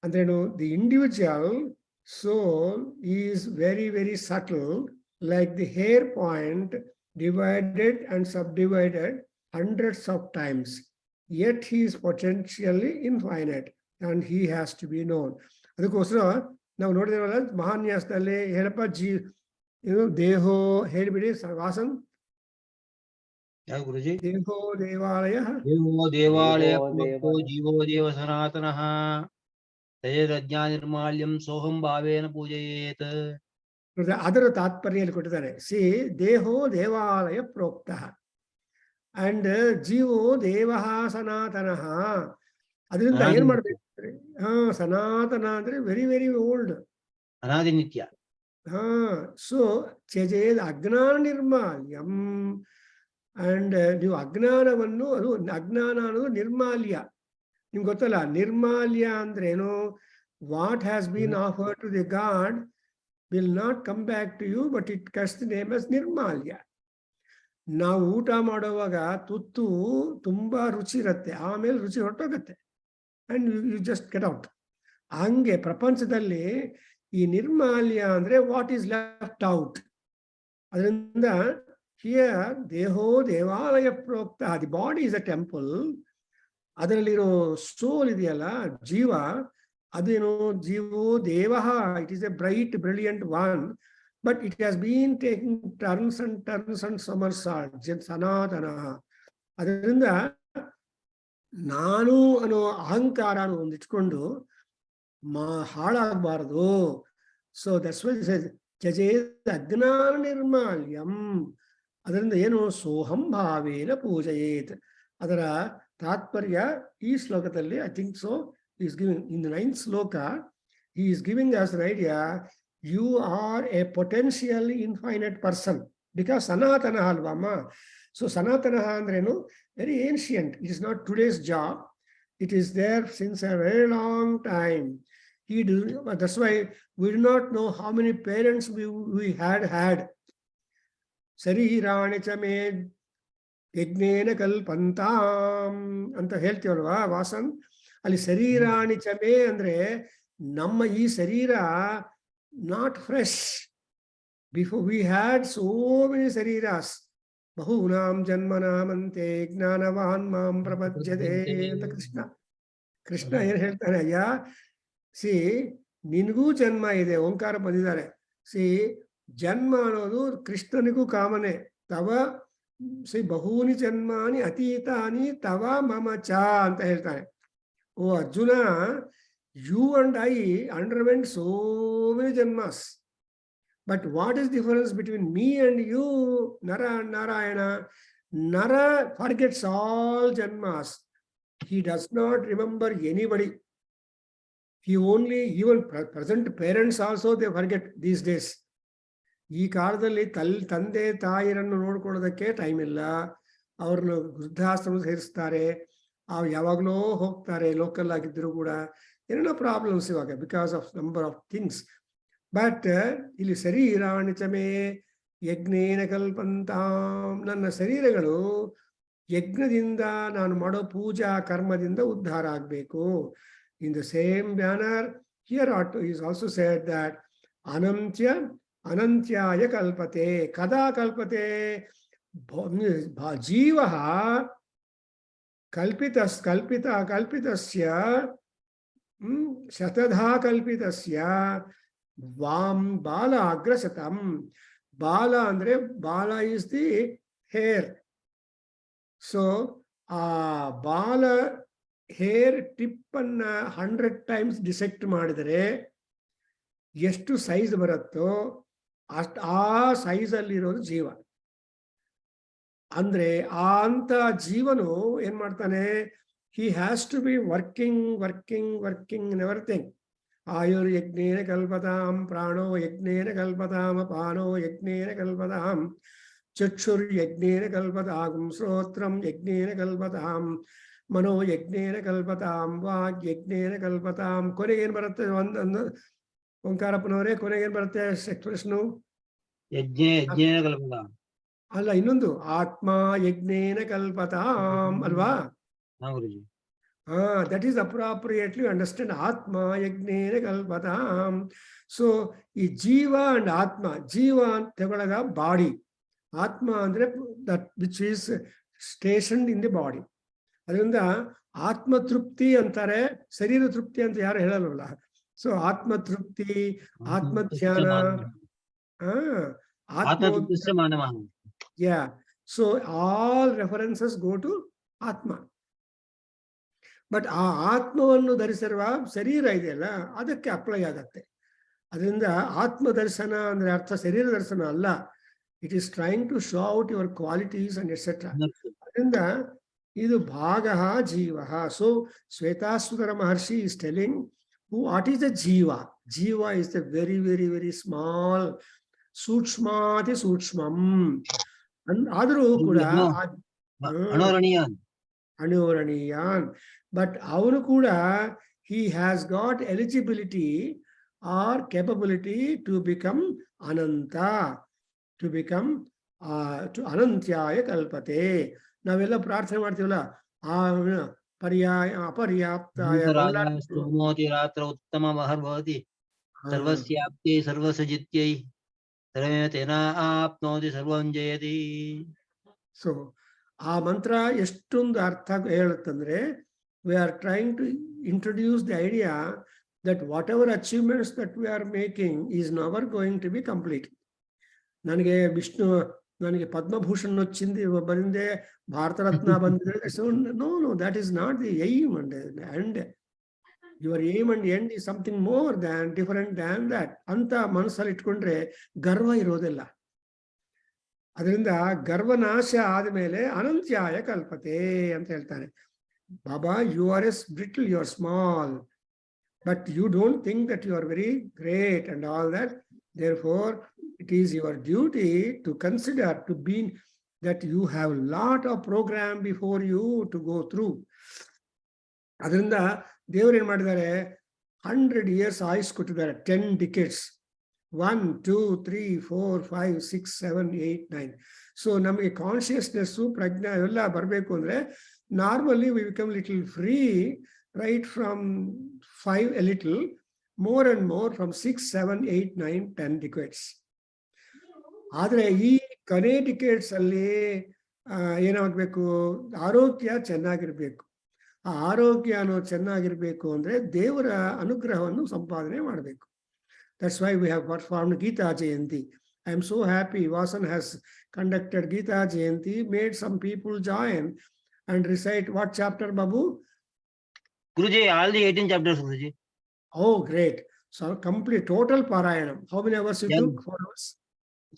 And then the individual soul is very, very subtle, like the hair point, divided and subdivided hundreds of times. Yet he is potentially infinite and he has to be known. ಅದಕ್ಕೋಸ್ಕರ ನಾವು ನೋಡಿದೇವಲ್ಲ ಮಹಾನ್ಯಾಸದಲ್ಲಿ ಹೇಳಪ್ಪ ದೇಹೋ ಹೇಳಿಬಿಡಿ ವಾಸನ್. ಗುರುಜಿ, ದೇಹೋ ದೇವಾಲಯ, ಜೀವೋ ದೇವ ಸನಾತನಃ ತಯೇದಜ್ಞಾನಿರ್ಮಾಲ್ಯಂ ಸೋಹಂ ಭಾವೇನ ಪೂಜಯೇತ್. ಅದರ ತಾತ್ಪರ್ಯ ಕೊಟ್ಟಿದ್ದಾರೆ. C ದೇಹೋ ದೇವಾಲಯ ಪ್ರೋಕ್ತ and ಜೀವೋ ದೇವ ಸನಾತನಃ. ಅದರಿಂದ ಏನ್ ಮಾಡ್ಬೇಕು? ಸನಾತನ ಅಂದ್ರೆ ವೆರಿ ವೆರಿ ಓಲ್ಡ್, ಅನಾದಿ ನಿತ್ಯ. ಸೊ ತ್ಯಜೇದ್ ಅಜ್ಞಾನ ನಿರ್ಮಾಲ್ಯಂ. ಅಂಡ್ ನೀವು ಅಜ್ಞಾನವನ್ನು, ಅದು ಅಜ್ಞಾನ ಅನ್ನೋದು ನಿರ್ಮಾಲ್ಯ. ನಿಮ್ಗೆ ಗೊತ್ತಲ್ಲ ನಿರ್ಮಾಲ್ಯ ಅಂದ್ರೆ ಏನು? What has been offered to the god will not come back to you, but it gets the name as nirmalya. ನಾವು ಊಟ ಮಾಡುವಾಗ ತುತ್ತು ತುಂಬಾ ರುಚಿ ಇರುತ್ತೆ, ಆಮೇಲೆ ರುಚಿ ಹೊರಟೋಗತ್ತೆ, and you just get out. ಹಂಗೆ ಪ್ರಪಂಚದಲ್ಲಿ ಈ ನಿರ್ಮಾಲ್ಯ ಅಂದ್ರೆ ವಾಟ್ ಈಸ್ ಲೆಫ್ಟ್ ಔಟ್. ಅದರಿಂದ here deho devalaya prokta, the body is a temple, ಅದರಲ್ಲಿರೋ ಸೋಲ್ ಇದೆಯಲ್ಲ ಜೀವ, ಅದೇನು ಜೀವೋ ದೇವಃ, it is a bright brilliant one, but it has been taking turns and somersault ಸನಾತನ. ಅದರಿಂದ ನಾನು ಅನ್ನೋ ಅಹಂಕಾರ ಒಂದಿಟ್ಕೊಂಡು ಹಾಳಾಗಬಾರದು. ಸೊ ದಟ್ಸ್ ವೈ ತ್ಯಜೇತ್ ಅಜ್ಞಾನ ನಿರ್ಮಾಲ್ಯಂ. ಅದರಿಂದ ಏನು ಸೋಹಂ ಭಾವೇನ ಪೂಜಯೇತ್. ಅದರ ತಾತ್ಪರ್ಯ ಈ ಶ್ಲೋಕದಲ್ಲಿ I think so is giving in the 9th ಶ್ಲೋಕ he is giving us an idea, you are a potentially infinite person because sanatana alvama. So sanatana andrenu very ancient, it is not today's job, it is there since a very long time. That's why we do not know how many parents we had. Sarirani chame ಯಜ್ಞೇನ ಕಲ್ಪಂತಾಂ ಅಂತ ಹೇಳ್ತೀವಲ್ವಾ ವಾಸನ್, ಅಲ್ಲಿ ಶರೀರಾಣಿ ಚಮೆ ಅಂದ್ರೆ ನಮ್ಮ ಈ ಶರೀರ not fresh. Before we had so many shariras, ಬಹೂನಾಂ ಜನ್ಮನಾಮಂತೆ ಜ್ಞಾನವಾನ್ ಮಾಂ ಪ್ರಪದ್ಯತೆ ಅಂತ ಕೃಷ್ಣ ಏನ್ ಹೇಳ್ತಾನೆ, ಅಯ್ಯ ಸಿ ನಿನ್ಗೂ ಜನ್ಮ ಇದೆ, ಓಂಕಾರ ಬಂದಿದ್ದಾರೆ. ಸಿ ಜನ್ಮ ಅನ್ನೋದು ಕೃಷ್ಣನಿಗೂ ಕಾಮನೆ. ತವ ಸಿ ಬಹೂನಿ ಜನ್ಮಾನಿ ಅತೀತಾನಿ ತವ ಮಮ ಚ ಅಂತ ಹೇಳ್ತಾನೆ. O Arjuna, you and I underwent so many janmas, but what is difference between me and you? Nara and Narayana. Nara forgets all janmas, he does not remember anybody. He only, even present parents also they forget these days. ಈ ಕಾಲದಲ್ಲಿ ತಂದೆ ತಾಯಿರನ್ನು ನೋಡ್ಕೊಳ್ಳೋದಕ್ಕೆ time ಇಲ್ಲ, ಅವ್ರನ್ನ ವೃದ್ಧಾಶ್ರಮ ಸೇರಿಸ್ತಾರೆ, ಯಾವಾಗಲೋ ಹೋಗ್ತಾರೆ local ಆಗಿದ್ರು ಕೂಡ. ಏನೇನೋ ಪ್ರಾಬ್ಲಮ್ಸ್ ಇವಾಗ because of number of things. But ಇಲ್ಲಿ ಶರೀರಾಣಿ ಚಮೇ ಯಜ್ಞೇನ ಕಲ್ಪಂತಾಂ, ನನ್ನ ಶರೀರಗಳು ಯಜ್ಞದಿಂದ ನಾನು ಮಾಡೋ ಪೂಜಾ ಕರ್ಮದಿಂದ ಉದ್ಧಾರ ಆಗಬೇಕು. In the same manner here is also said that ಅನಂತ್ಯಾಯ ಕಲ್ಪತೆ. ಕದಾ ಕಲ್ಪತೆ? ಜೀವ ಕಲ್ಪಿತಸ್ಯ ಶತಧಾ ಕಲ್ಪಿತಸ್ಯ ವಾಂ ಬಾಲ ಅಗ್ರಶತಂ. ಬಾಲ ಅಂದ್ರೆ ಬಾಲ ಇಸ್ ದಿ ಹೇರ್. ಸೊ ಆ ಬಾಲ ಹೇರ್ ಟಿಪ್ ಅನ್ನ 100 times ಡಿಸೆಕ್ಟ್ ಮಾಡಿದರೆ ಎಷ್ಟು ಸೈಜ್ ಬರುತ್ತೋ ಆ ಸೈಜ್ ಅಲ್ಲಿರೋದು ಜೀವ. ಅಂದ್ರೆ ಅಂತ ಜೀವನು ಏನ್ ಮಾಡ್ತಾನೆ, he has to be working in everything. ಆಯುರ್ ಯಜ್ಞೇನ ಕಲ್ಪತಾಂ, ಪ್ರಾಣೋ ಯಜ್ಞೇನ ಕಲ್ಪತಾಂ, ಅಪಾನೋ ಯಜ್ಞೇನ ಕಲ್ಪತಾಂ, ಚಕ್ಷುರ್ ಯಜ್ಞೇನ ಕಲ್ಪತಾಂ, ಶ್ರೋತ್ರಂ ಯಜ್ಞೇನ ಕಲ್ಪತಾಂ, ಮನೋ ಯಜ್ಞೇನ ಕಲ್ಪತಾಂ, ವಾಗ್ ಯಜ್ಞೇನ ಕಲ್ಪತಾಂ. ಕೊನೆಗೆ ಏನ್ ಬರುತ್ತೆ? ಒಂದು ಓಂಕಾರಪ್ಪನವರೇ, ಕೊನೆಗೆ ಏನ್ ಬರುತ್ತೆ ಎಕ್ಸ್ಪ್ರೆಷನ್? ಯಜ್ಞೇನ ಕಲ್ಪತಾಂ ಅಲ್ಲ, ಇನ್ನೊಂದು ಆತ್ಮ ಯಜ್ಞೇನ ಕಲ್ಪತಾಂ ಅಲ್ವಾ? That is ಅಪ್ರಾಪ್ರಿಯೇಟ್ಲಿ understand. ಆತ್ಮ ಯಜ್ಞೇನ ಕಲ್ಪತಾಂ. ಸೊ ಈ ಜೀವ ಅಂಡ್ ಆತ್ಮ, ಜೀವ ಅಂತ ತಗೊಳ್ಳಗ ಬಾಡಿ, ಆತ್ಮ ಅಂದ್ರೆ that which is stationed in the body. ಅದರಿಂದ ಆತ್ಮ ತೃಪ್ತಿ ಅಂತಾರೆ, ಶರೀರ ತೃಪ್ತಿ ಅಂತ ಯಾರು ಹೇಳಲ್ವಲ್ಲ. ಸೊ ಆತ್ಮ ತೃಪ್ತಿ, ಆತ್ಮ ಧ್ಯಾನ, yeah. So all references go to Atma. But ಆ ಆತ್ಮವನ್ನು ಧರಿಸಿರುವ ಶರೀರ ಇದೆಯಲ್ಲ, ಅದಕ್ಕೆ ಅಪ್ಲೈ ಆಗತ್ತೆ. ಅದರಿಂದ ಆತ್ಮ ದರ್ಶನ ಅಂದ್ರೆ ಅರ್ಥ ಶರೀರ ದರ್ಶನ ಅಲ್ಲ. It is trying to show out your qualities and etcetera. ಅದರಿಂದ ಇದು ಭಾಗ ಜೀವ. So Shvetashvatara Maharshi is telling what is the jiva. Jiva is the very very very small, ಸೂಕ್ಷ್ಮಾತಿ ಸೂಕ್ಷ್ಮಂ. ಆದರೂ ಕೂಡ ಅಣುರಣೀಯಾನ್. ಬಟ್ ಅವನು ಕೂಡ he has got eligibility or capability to become ananta, to become to anantyaya kalpate. ನಾವೆಲ್ಲ ಪ್ರಾರ್ಥನೆ ಮಾಡ್ತೀವಲ್ಲ, ಪರ್ಯಾಯ ಅಪರ್ಯಾಪ್ತಾಯ ರಾತ್ರ ಉತ್ತಮ ಮಹರ್ಭವತಿ ಸರ್ವಸ್ಯಾಪ್ತೈ ಸರ್ವಸಜಿತ್ಯೈ ಸರ್ವಮೇವ ತೇನ ಆಪ್ನೋತಿ ಸರ್ವಂ ಜಯತಿ. ಸೊ ಆ ಮಂತ್ರ ಎಷ್ಟೊಂದು ಅರ್ಥ ಹೇಳುತ್ತಂದ್ರೆ, we are trying to introduce the idea that whatever achievements that we are making is never going to be complete. ನನಗೆ ಪದ್ಮಭೂಷಣ್ వచ్చింది ಬಂದೆ, ಭಾರತ ರತ್ನ ಬಂದಿದೆ. So no, that is not the aim and end. Your aim and end is something more than different than that ಅಂತ ಮನಸ್ಸಲ್ಲಿ ಇಟ್ಕೊಂಡ್ರೆ ಗರ್ವ ಇರೋದಿಲ್ಲ. ಅದರಿಂದ ಗರ್ವನಾಶ ಆದಮೇಲೆ ಅನಂತ್ಯಾಯ ಕಲ್ಪತೆ ಅಂತ ಹೇಳ್ತಾನೆ. Baba, you are as brittle, you are small, but you don't think that you are very great and all that. Therefore, it is your duty to consider to be that you have a lot of program before you to go through. ಅದರಿಂದ ದೇವರು ಏನ್ ಮಾಡಿದ್ದಾರೆ, 100 years AYUSH ಕೊಟ್ಟಿದ್ದಾರೆ, 10 decades, 1, 2, 3, 4, 5, 6, 7, 8, 9. So ನಮಗೆ consciousness ಪ್ರಜ್ಞೆ ಎಲ್ಲ ಬರಬೇಕು ಅಂದ್ರೆ normally we become little free right from 5 a little, more and more from 6, 7, 8, 9, 10 decades. ಆದರೆ ಈ ಕೊನೆ ಡಿಕೇಡ್ಸ್ ಅಲ್ಲಿ ಏನಾಗಬೇಕು, ಆರೋಗ್ಯ ಚೆನ್ನಾಗಿರ್ಬೇಕು. ಆ ಆರೋಗ್ಯನೂ ಚೆನ್ನಾಗಿರ್ಬೇಕು ಅಂದ್ರೆ ದೇವರ ಅನುಗ್ರಹವನ್ನು ಸಂಪಾದನೆ ಮಾಡಬೇಕು. That's why we have performed Gita Jayanti. I am so happy Vasan has conducted Gita Jayanti, made some people join and recite what chapter, Babu? Guruji, all the 18 chapters, Guruji. Oh, great. So complete total Parayanam. How many hours you took? 4 hours?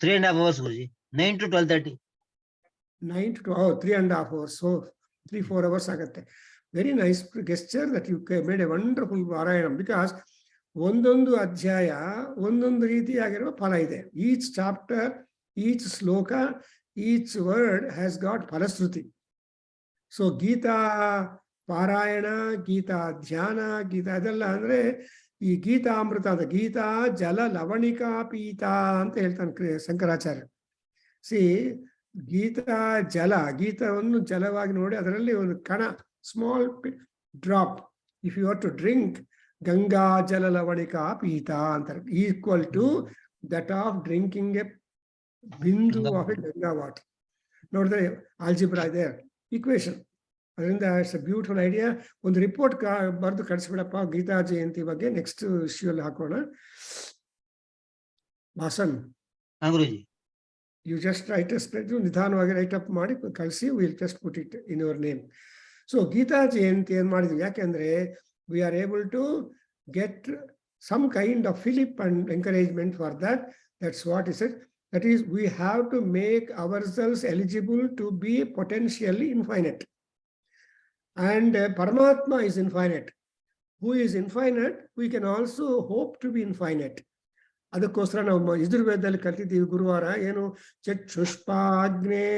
3.5 hours, Guruji. 9 to 12:30. 9 to 12, 3.5 hours. So 3-4 hours agate. Very nice gesture that you made a wonderful Parayanam, because ಒಂದೊಂದು ಅಧ್ಯಾಯ ಒಂದೊಂದು ರೀತಿಯಾಗಿರುವ ಫಲ ಇದೆ. Each chapter, each sloka, each word has got ಫಲಶ್ರುತಿ. So Geetha ಪಾರಾಯಣ, ಗೀತಾ ಧ್ಯಾನ, ಗೀತಾ ಅದೆಲ್ಲ ಅಂದ್ರೆ ಈ ಗೀತಾಮೃತ ಅಂತ, ಗೀತಾ ಜಲ ಲವಣಿಕಾ ಪೀತ ಅಂತ ಹೇಳ್ತಾನೆ ಶಂಕರಾಚಾರ್ಯ. ಸಿ ಗೀತಾ ಜಲ, ಗೀತವನ್ನು ಜಲವಾಗಿ ನೋಡಿ ಅದರಲ್ಲಿ ಒಂದು ಕಣ, small drop, if you are to drink ಗಂಗಾ ಜಲ ಲವಣಿಕಾ ಪೀತ ಅಂತಾರೆ, equal to that of drinking a bindu of a Ganga water. ನೋಡಿದ್ರೆ ಆಲ್ಜಿಬ್ರಾ ಇದೆ, ಈಕ್ವೇಶನ್. ಅದರಿಂದ ಇಟ್ಸ್ ಅ ಬ್ಯೂಟಿಫುಲ್ ಐಡಿಯಾ. ಒಂದು ರಿಪೋರ್ಟ್ ಬರೆದು ಕಳಿಸ್ಬಿಡಪ್ಪ ಗೀತಾ ಜಯಂತಿ ಬಗ್ಗೆ, ನೆಕ್ಸ್ಟ್ ಇಶ್ಯೂ ಅಲ್ಲಿ ಹಾಕೋಣ. Bhasan, you just write spread, ನಿಧಾನವಾಗಿ ರೈಟ್ ಅಪ್ ಮಾಡಿ ಕಳಿಸಿ, will just put it in your name. So Gita Jayanti ಏನ್ ಮಾಡಿದ್ವಿ, ಯಾಕೆಂದ್ರೆ we are able to get some kind of fillip and encouragement for that. That's what is it. That is, we have to make ourselves eligible to be potentially infinite. And Paramatma is infinite. Who is infinite, we can also hope to be infinite. ಅದಕ್ಕೋಸ್ಕರ ನಾವು ಯಜುರ್ವೇದದಲ್ಲಿ ಕಲ್ತಿದ್ದೀವಿ ಗುರುವಾರ, ಏನು ಚಕ್ಷುಷ್ಪಾಗ್ನೇ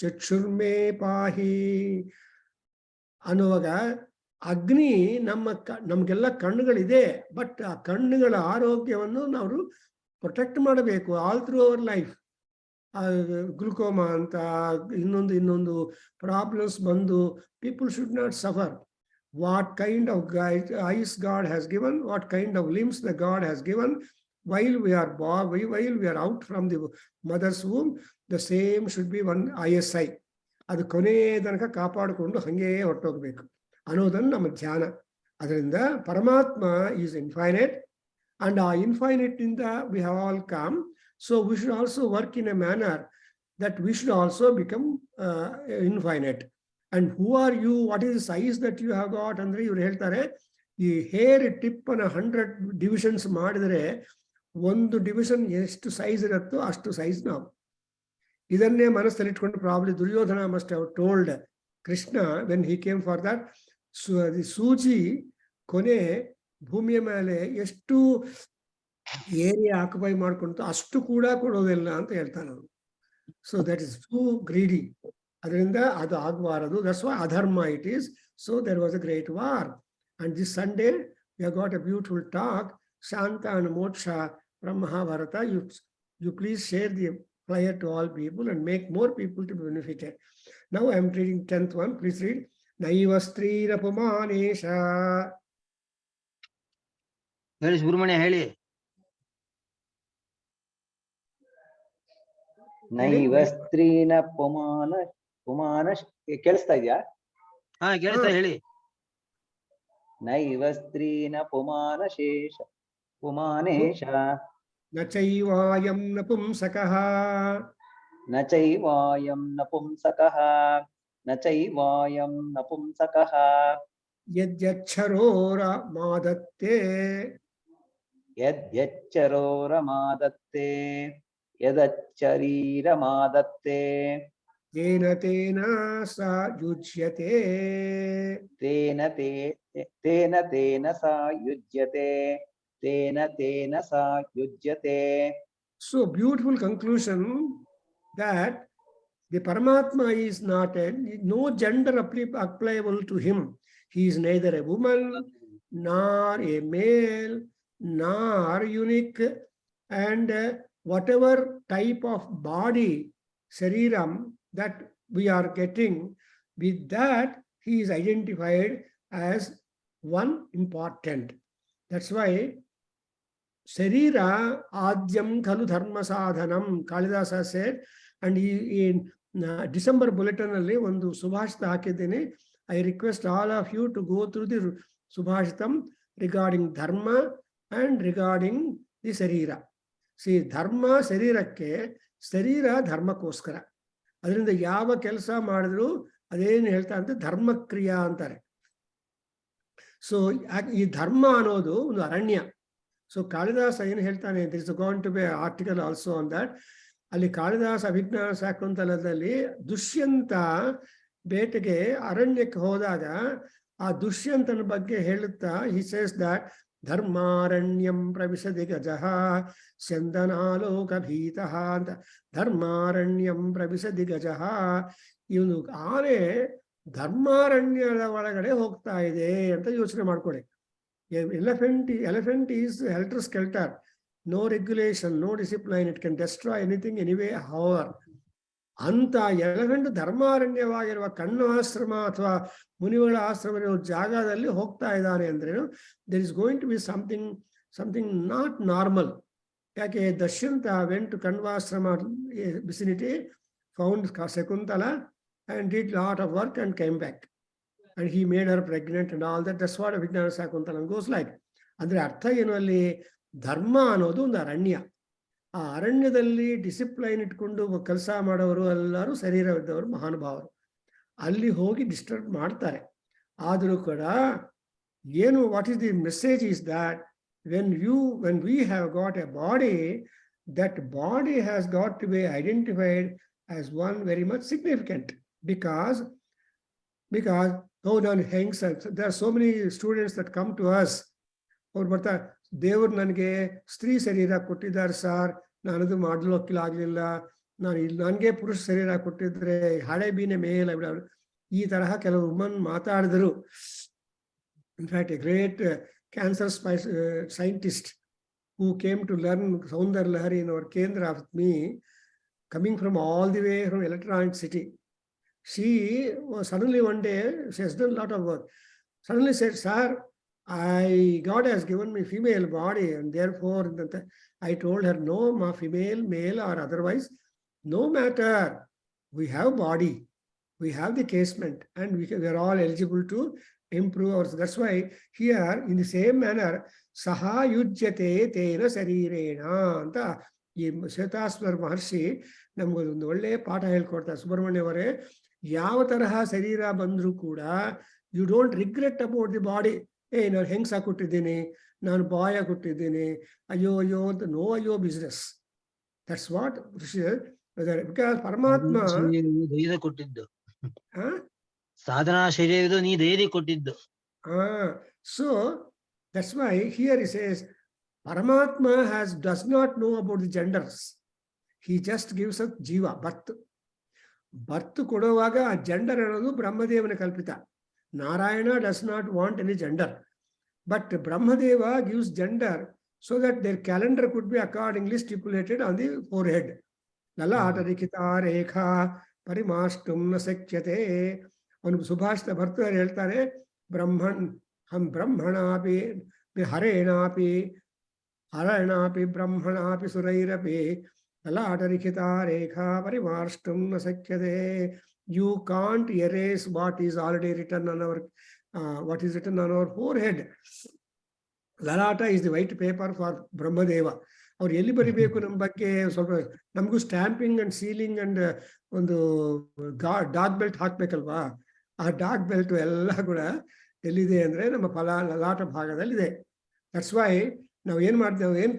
ಚಕ್ಷುರ್ಮೇ ಪಾಹಿ ಅನ್ನುವಾಗ, ಅಗ್ನಿ ನಮ್ಗೆಲ್ಲ ಕಣ್ಣುಗಳಿದೆ, but ಆ ಕಣ್ಣುಗಳ ಆರೋಗ್ಯವನ್ನು ನಾವು ಪ್ರೊಟೆಕ್ಟ್ ಮಾಡಬೇಕು all through our life. Glaucoma ಅಂತ ಇನ್ನೊಂದು ಪ್ರಾಬ್ಲಮ್ಸ್ ಬಂದು people should not suffer. What kind of ice god has given, what kind of limbs the god has given, while we are out from the mother's womb, the same should be one ISI. ಅದು ಕೊನೆ ತನಕ ಕಾಪಾಡಿಕೊಂಡು ಹಂಗೇ ಹೊರಟೋಗ್ಬೇಕು ಅನ್ನೋದನ್ನು ನಮ್ಮ ಧ್ಯಾನ. ಅದರಿಂದ Paramatma is infinite, and ಆ ಇನ್ಫೈನೈಟ್ ಇಂದ we have all come. So we should also work in a manner that we should also become infinite. And who are you, what is the size that you have got ಅಂದ್ರೆ ಇವ್ರು ಹೇಳ್ತಾರೆ, ಈ hair tip ಅನ್ನ 100 divisions ಮಾಡಿದರೆ ಒಂದು division ಎಷ್ಟು size ಇರುತ್ತೋ ಅಷ್ಟು ಸೈಜ್ ನಾವು. ಇದನ್ನೇ ಮನಸ್ಸಲ್ಲಿ ಇಟ್ಕೊಂಡು probably Duryodhana must have told Krishna when he came for that, ಸೂಜಿ ಕೊನೆ ಭೂಮಿಯ ಮೇಲೆ ಎಷ್ಟು ಏರಿಯಾ ಆಕ್ಯುಪೈ ಮಾಡ್ಕೊಂತು ಅಷ್ಟು ಕೂಡ ಕೊಡೋದಿಲ್ಲ ಅಂತ ಹೇಳ್ತಾನೆ ಅವನು. So that is too greedy. ಅದರಿಂದ ಅದು ಆಗಬಾರದು. ದಟ್ಸ್ ವೈ ಅಧರ್ಮ it is. So there was a great war. And this Sunday we have got a beautiful talk, Shanta and Moksha from Mahabharata. You please share the flyer to all people and make more people to be benefited. Now I am reading 10th one. Please read. Naiva strira pumanesha. Where is Gurumani Heli? ನೈವ ಸ್ತ್ರೀನ ಪುಮಾನ ಪುಮಾನ ಕೇಳಿಸ್ತಾ ಇದ್ಯಾ? ಹಾ ಕೇಳ್ತಾ ಹೇಳಿ. ನೈವ ಸ್ತ್ರೀನ ಪುಮಾನ ಶೇಷ ಪುಮಾನೇಶ ನ ಚೈವಾಯಂ ನಪುಂಸಕಃ ನ ಚೈವಾಯಂ ನಪುಂಸಕಃ ನ ಚೈವಾಯಂ ನಪುಂಸಕಃ ಯದ್ಯಕ್ಷರೋರ ಮಾದತ್ತೆ ಯದ್ಯಚ್ಚರೋರಮಾದತ್ತೆ ಯದಚ್ಚರೀರಮಾದತ್ತೆ ತೇನ ತೇನ ಸ ಯುಜ್ಯತೆ ತೇನ ತೇನ ಸಾ ಯುಜ್ಯತೆ ತೇನ ತೇನ ಸಾ ಯುಜ್ಯತೆ. So beautiful conclusion that the Paramatma is not no gender applicable to him. He is neither a woman nor a male nor unique, and whatever type of body shariram that we are getting, with that he is identified as one important. That's why Sharira Adyam Khalu Dharma Sadhanam, Kalidasa said, and he in December bulletin alli ಒಂದು ಸುಭಾಷಿತ ಹಾಕಿದ್ದೇನೆ. I request all of you to go through the Subhashitam regarding dharma and regarding the Sharira. See, dharma Sharirakke, Sharira ಧರ್ಮಕ್ಕೋಸ್ಕರ. ಅದರಿಂದ ಯಾವ ಕೆಲಸ ಮಾಡಿದ್ರು ಅದೇನು ಹೇಳ್ತಾ ಅಂತ ಧರ್ಮಕ್ರಿಯಾ ಅಂತಾರೆ. ಸೊ ಈ ಧರ್ಮ ಅನ್ನೋದು ಒಂದು ಅರಣ್ಯ. ಸೊ ಕಾಳಿದಾಸ ಏನು ಹೇಳ್ತಾನೆ, this is going to be article also on that. ಅಲ್ಲಿ ಕಾಳಿದಾಸ ಅಭಿಜ್ಞಾನ ಶಾಕುಂತಲದಲ್ಲಿ ದುಷ್ಯಂತ ಬೇಟೆಗೆ ಅರಣ್ಯಕ್ಕೆ ಹೋದಾಗ ಆ ದುಷ್ಯಂತನ ಬಗ್ಗೆ ಹೇಳುತ್ತಾ ಹಿ ಸೇಸ್ ದಟ್ ಧರ್ಮಾರಣ್ಯಂ ಪ್ರವಿಶತಿ ಗಜಃ ಚಂದನಾಲೋಕ ಭೀತಃ ಅಂತ. ಧರ್ಮಾರಣ್ಯಂ ಪ್ರವಿಶತಿ ಗಜಃ, ಇವನು ಆನೆ ಧರ್ಮಾರಣ್ಯದ ಒಳಗಡೆ ಹೋಗ್ತಾ ಇದೆ ಅಂತ ಯೋಚನೆ ಮಾಡ್ಕೊಳ್ಳಿ. Elephant is helter skelter, no regulation, no discipline, it can destroy anything anyway, however. ಅಂತ ಎಲೆಫೆಂಟ್ ಧರ್ಮಾರಣ್ಯವಾಗಿರುವ ಕಣ್ಣು ಆಶ್ರಮ ಅಥವಾ ಮುನಿಗಳ ಆಶ್ರಮ ಜಾಗದಲ್ಲಿ ಹೋಗ್ತಾ ಇದ್ದಾನೆ ಅಂದ್ರೇನು, there is going to be something not normal. ಯಾಕೆ Dushyanta went to Kanvashrama vicinity, found Shakuntala and did lot of work and came back, and he made her pregnant and all that. That's what Vijnana Shakuntalam goes like. ಅಂದ್ರೆ ಅರ್ಥ ಏನು, ಅಲ್ಲಿ ಧರ್ಮ ಅನ್ನೋದು ಒಂದು ಅರಣ್ಯ. ಆ ಅರಣ್ಯದಲ್ಲಿ ಡಿಸಿಪ್ಲೈನ್ ಇಟ್ಕೊಂಡು ಕೆಲಸ ಮಾಡೋರು ಎಲ್ಲರೂ ಶರೀರವಿದ್ದವರು ಮಹಾನುಭಾವರು. ಅಲ್ಲಿ ಹೋಗಿ ಡಿಸ್ಟರ್ಬ್ ಮಾಡ್ತಾರೆ. ಆದರೂ ಕೂಡ ಏನು, what is the message is that when we have got a body, that body has got to be identified as one very much significant, because ನಾನು ಹೆಂಗ್ sir, there are so many students that come to us. ಅವ್ರು ಬರ್ತಾ, ದೇವರು ನನಗೆ ಸ್ತ್ರೀ ಶರೀರ ಕೊಟ್ಟಿದ್ದಾರೆ sir, ನಾನದು ಮಾಡಲಿಲ್ಲ, ನನಗೆ ಪುರುಷ ಶರೀರ ಕೊಟ್ಟಿದ್ರೆ ಹಳೆ ಬೀನೆ ಮೇಲೆ ಬಿಡೋರು. ಈ ತರಹ ಕೆಲವು ವುಮನ್ ಮಾತಾಡಿದ್ರು. In fact A great cancer scientist who came to learn Saundar Lahari in our Kendra with me, coming from all the way from Electronic City. She was suddenly one day, she has done a lot of work, suddenly said, sir, God has given me female body, and therefore I told her, no, ma female, male or otherwise, no matter, we have body, we have the casement, and we are all eligible to improve ours. That's why here in the same manner, saha yujyate tena sharirena anta ಈ ಶ್ವೇತಾಶ್ವರ ಮಹರ್ಷಿ ನಮ್ಗೊಂದು ಒಳ್ಳೆ ಪಾಠ ಹೇಳ್ಕೊಡ್ತಾರೆ. ಸುಬ್ರಹ್ಮಣ್ಯ ಅವರೇ, ಯಾವ ತರಹ ಶರೀರ ಬಂದರೂ ಕೂಡ you don't regret about the body. ನಾನು ಹೆಂಗ್ಸ ಕೊಟ್ಟಿದ್ದೀನಿ, ನಾನು ಬಾಯ ಕೊಟ್ಟಿದ್ದೀನಿ, ಅಯ್ಯೋ ಅಯ್ಯೋ ಅಂತ ನೋ ಅಯ್ಯೋ ಬಿಸ್ನೆಸ್. ದಟ್ಸ್ ವಾಟ್ ಬಿಕಾಸ್ ಪರಮಾತ್ಮ ಕೊಟ್ಟಿದ್ದು, ಸಾಧನಾ ಶರೀರ ನೀ ಧೈರ್ಯ ಕೊಟ್ಟಿದ್ದು. So that's Y here it says Paramatma does not know about the genders. He just gives us jiva, birth ಕೊಡುವಾಗ ಆ ಜೆಂಡರ್ ಅನ್ನೋದು ಬ್ರಹ್ಮದೇವನ ಕಲ್ಪಿತ. Narayana does not want any gender, but Brahmadeva gives gender so that their calendar could be accordingly stipulated on the forehead. ಲಲಾಟಲಿಖಿತಾ ರೇಖಾ ಪರಿಮಾಷ್ಟುಂ ನ ಶಕ್ಯತೆ. ಅವನು ಸುಭಾಷಿತ ಭರ್ತರು ಹೇಳ್ತಾರೆ, ಬ್ರಹ್ಮಣಾಪಿ ಹರೇಣಾಪಿ ಬ್ರಹ್ಮಣಾಪಿ ಸುರೈರಪಿ Lalatarikita rekha parimarshtum na sakyate. You can't erase what is already written on our forehead. Lalata is the white paper for Brahmadeva. ಅವ್ರು ಎಲ್ಲಿ ಬರಿಬೇಕು ನಮ್ಮ ಬಗ್ಗೆ ಸ್ವಲ್ಪ ನಮಗೂ ಸ್ಟ್ಯಾಂಪಿಂಗ್ ಅಂಡ್ ಸೀಲಿಂಗ್ ಅಂಡ್ ಒಂದು ಡಾರ್ಕ್ ಬೆಲ್ಟ್ ಹಾಕ್ಬೇಕಲ್ವಾ? ಆ ಡಾರ್ಕ್ ಬೆಲ್ಟ್ ಎಲ್ಲ ಕೂಡ ಎಲ್ಲಿದೆ ಅಂದ್ರೆ ನಮ್ಮ ಲಲಾಟ ಭಾಗದಲ್ಲಿದೆ. ದಟ್ಸ್ ವೈ ನಾವು ಏನ್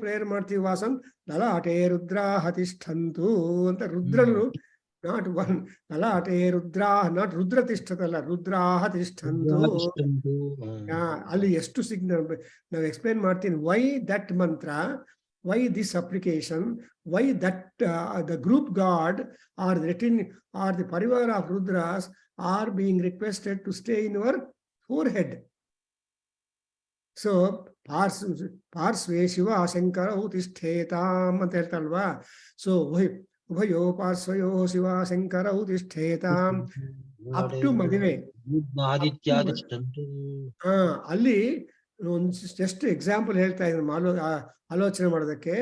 ಪ್ರೇಯರ್ ಮಾಡ್ತೀವಿ ವಾಸನ್ ಲಲಾಟೆ ರುದ್ರಾಹ ತಿಷ್ಠಂತು ಅಂತ. ರುದ್ರನು ನಾಟ್ ಒನ್, ಲಲಾಟೆ ರುದ್ರಾ ನಾಟ್ ರುದ್ರ ತಿಷ್ಠತಲ್ಲ, ರುದ್ರಾಹ ತಿಷ್ಠಂತು. ಅಲ್ಲಿ ಎಷ್ಟು ನಾವು ಎಕ್ಸ್ಪ್ಲೇನ್ ಮಾಡ್ತೀನಿ why that mantra, why this application, why that the group god or the parivar of Rudras are being requested to stay in our forehead. So parsve shiva shankara utisthetam anta heltalva. So ubhayo parsvayo shiva shankara utisthetam up to ಮದುವೆ. ಅಲ್ಲಿ just example ಹೇಳ್ತಾ ಇದ್ದೀನಿ ಆಲೋಚನೆ ಮಾಡೋದಕ್ಕೆ.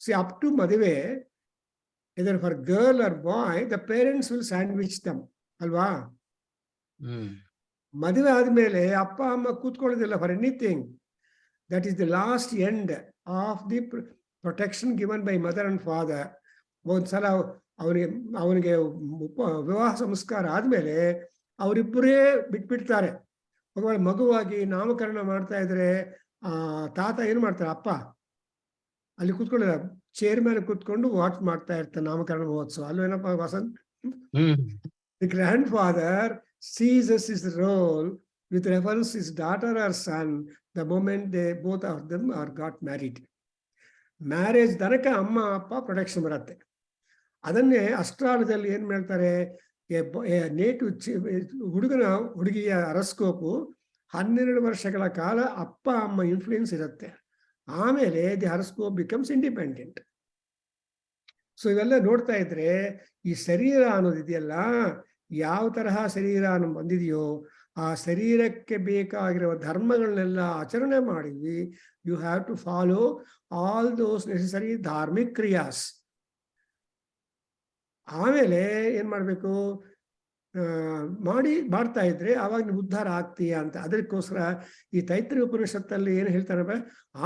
C up to ಮದುವೆ, either for girl or boy, the parents will sandwich them ಅಲ್ವಾ? ಮದುವೆ ಆದ್ಮೇಲೆ ಅಪ್ಪ ಅಮ್ಮ ಕೂತ್ಕೊಳ್ಳೋದಿಲ್ಲ for anything. That is the last end of the protection given by mother and father. ಒಂದ್ಸಲ ಅವನಿಗೆ ವಿವಾಹ ಸಂಸ್ಕಾರ ಆದ್ಮೇಲೆ ಅವರಿಬ್ಬರೇ ಬಿಟ್ಬಿಡ್ತಾರೆ. ಮಗುವಾಗಿ ನಾಮಕರಣ ಮಾಡ್ತಾ ಇದ್ರೆ ತಾತ ಏನ್ ಮಾಡ್ತಾರೆ, ಅಪ್ಪ ಅಲ್ಲಿ ಕೂತ್ಕೊಳ್ಳ ಚೇರ್ ಮೇಲೆ ಕೂತ್ಕೊಂಡು ವಾಚ್ ಮಾಡ್ತಾ ಇರ್ತಾರೆ ನಾಮಕರಣ ಮಹೋತ್ಸವ ಅಲ್ವೇನಪ್ಪ Vasant? The grandfather seizes his role with reference his daughter or son the moment they both of them are got married. Marriage ತನಕ ಅಮ್ಮ ಅಪ್ಪ ಪ್ರೊಟೆಕ್ಷನ್ ಬರುತ್ತೆ. ಅದನ್ನೇ ಅಸ್ಟ್ರಾಲಜಿಯಲ್ಲಿ ಏನ್ ಮಾಡ್ತಾರೆ, ಹುಡುಗಿಯ ಅರಸ್ಕೋಪು 12 ವರ್ಷಗಳ ಕಾಲ ಅಪ್ಪ ಅಮ್ಮ ಇನ್ಫ್ಲೂಯೆನ್ಸ್ ಇರುತ್ತೆ. ಆಮೇಲೆ the horoscope becomes independent. So ಇವೆಲ್ಲ ನೋಡ್ತಾ ಇದ್ರೆ ಈ ಶರೀರ ಅನ್ನೋದಿದೆಯಲ್ಲ, ಯಾವ ತರಹ ಶರೀರ ಬಂದಿದೆಯೋ ಆ ಶರೀರಕ್ಕೆ ಬೇಕಾಗಿರುವ ಧರ್ಮಗಳನ್ನೆಲ್ಲ ಆಚರಣೆ ಮಾಡಿದ್ವಿ. You have to follow all those necessary dharmik kriyas. ಆಮೇಲೆ ಏನ್ ಮಾಡ್ಬೇಕು, ಮಾಡ್ತಾ ಇದ್ರೆ ಆವಾಗ ನೀವು ಉದ್ಧಾರ ಆಗ್ತೀಯ ಅಂತ. ಅದಕ್ಕೋಸ್ಕರ ಈ ತೈತ್ರಿಯ ಉಪನಿಷತ್ತಲ್ಲಿ ಏನು ಹೇಳ್ತಾರೆ,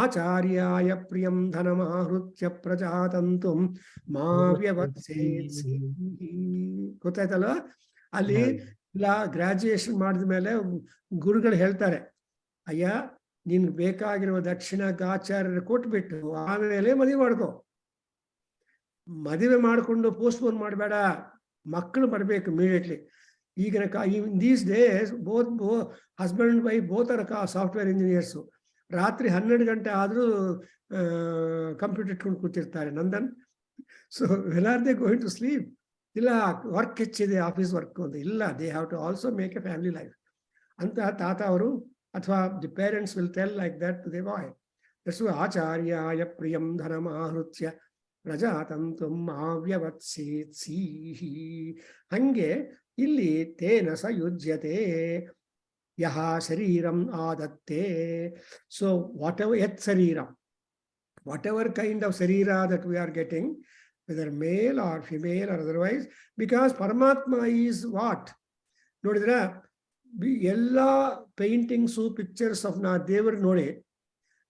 ಆಚಾರ್ಯಾಯ ಪ್ರಿಯಂ ಧನಮಾಹೃತ್ಯ ಪ್ರಜಾತಂತು ಮಾವ್ಯವತ್ಸೇತ್ಸಿ. ಗೊತ್ತಾಯ್ತಲ್ವ? ಅಲ್ಲಿ ಇಲ್ಲ ಗ್ರಾಜುಯೇಷನ್ ಮಾಡಿದ ಮೇಲೆ ಗುರುಗಳು ಹೇಳ್ತಾರೆ, ಅಯ್ಯ ನಿನ್ಗೆ ಬೇಕಾಗಿರುವ ದಕ್ಷಿಣ ಗಾಚಾರ್ಯರು ಕೊಟ್ಬಿಟ್ಟು ಆಮೇಲೆ ಮದುವೆ ಮಾಡ್ಕೋ. ಮದುವೆ ಮಾಡಿಕೊಂಡು ಪೋಸ್ಟ್ಪೋನ್ ಮಾಡಬೇಡ, ಮಕ್ಕಳು ಬರಬೇಕು ಇಮಿಡಿಯೇಟ್ಲಿ. ಈಗ these days both husband and wife both are software engineers. ರಾತ್ರಿ 12 ಗಂಟೆ ಆದರೂ ಕಂಪ್ಯೂಟರ್ ಇಟ್ಕೊಂಡು ಕೂತಿರ್ತಾರೆ. Nandan, so when are they going to sleep? ಇಲ್ಲ ವರ್ಕ್ ಹೆಚ್ಚಿದೆ, ಆಫೀಸ್ ವರ್ಕ್ ಅಂತ. ಇಲ್ಲ, they have to also make a family life ಅಂತ ತಾತ ಅವರು ಅಥವಾ the parents will tell like that to the boy. That's ಆಚಾರ್ಯಾಯ ಪ್ರಿಯಂ ಧನಮಾಹೃತ್ಯ ಪ್ರಜಾತಂತು ಮಾವ್ಯವತ್ಸೇತ್ಸಿ. ಹಂಗೆ ಇಲ್ಲಿ ತೇನ ಸ ಯುಜ್ಯತೆ ಯಹ ಶರೀರಂ ಆದತ್ತೆ. ಸೊ ವಾಟ್ ಎವರ್ ಯತ್ ಶರೀರಂ, ವಾಟ್ ಎವರ್ ಕೈಂಡ್ ಆಫ್ ಶರೀರ that we are getting, whether male or female or otherwise, because Paramatma is what? ನೋಡಿದ್ರ ಎಲ್ಲ ಪೇಂಟಿಂಗ್ಸು ಪಿಕ್ಚರ್ಸ್ ಆಫ್ ದೇವರು ನೋಡಿ,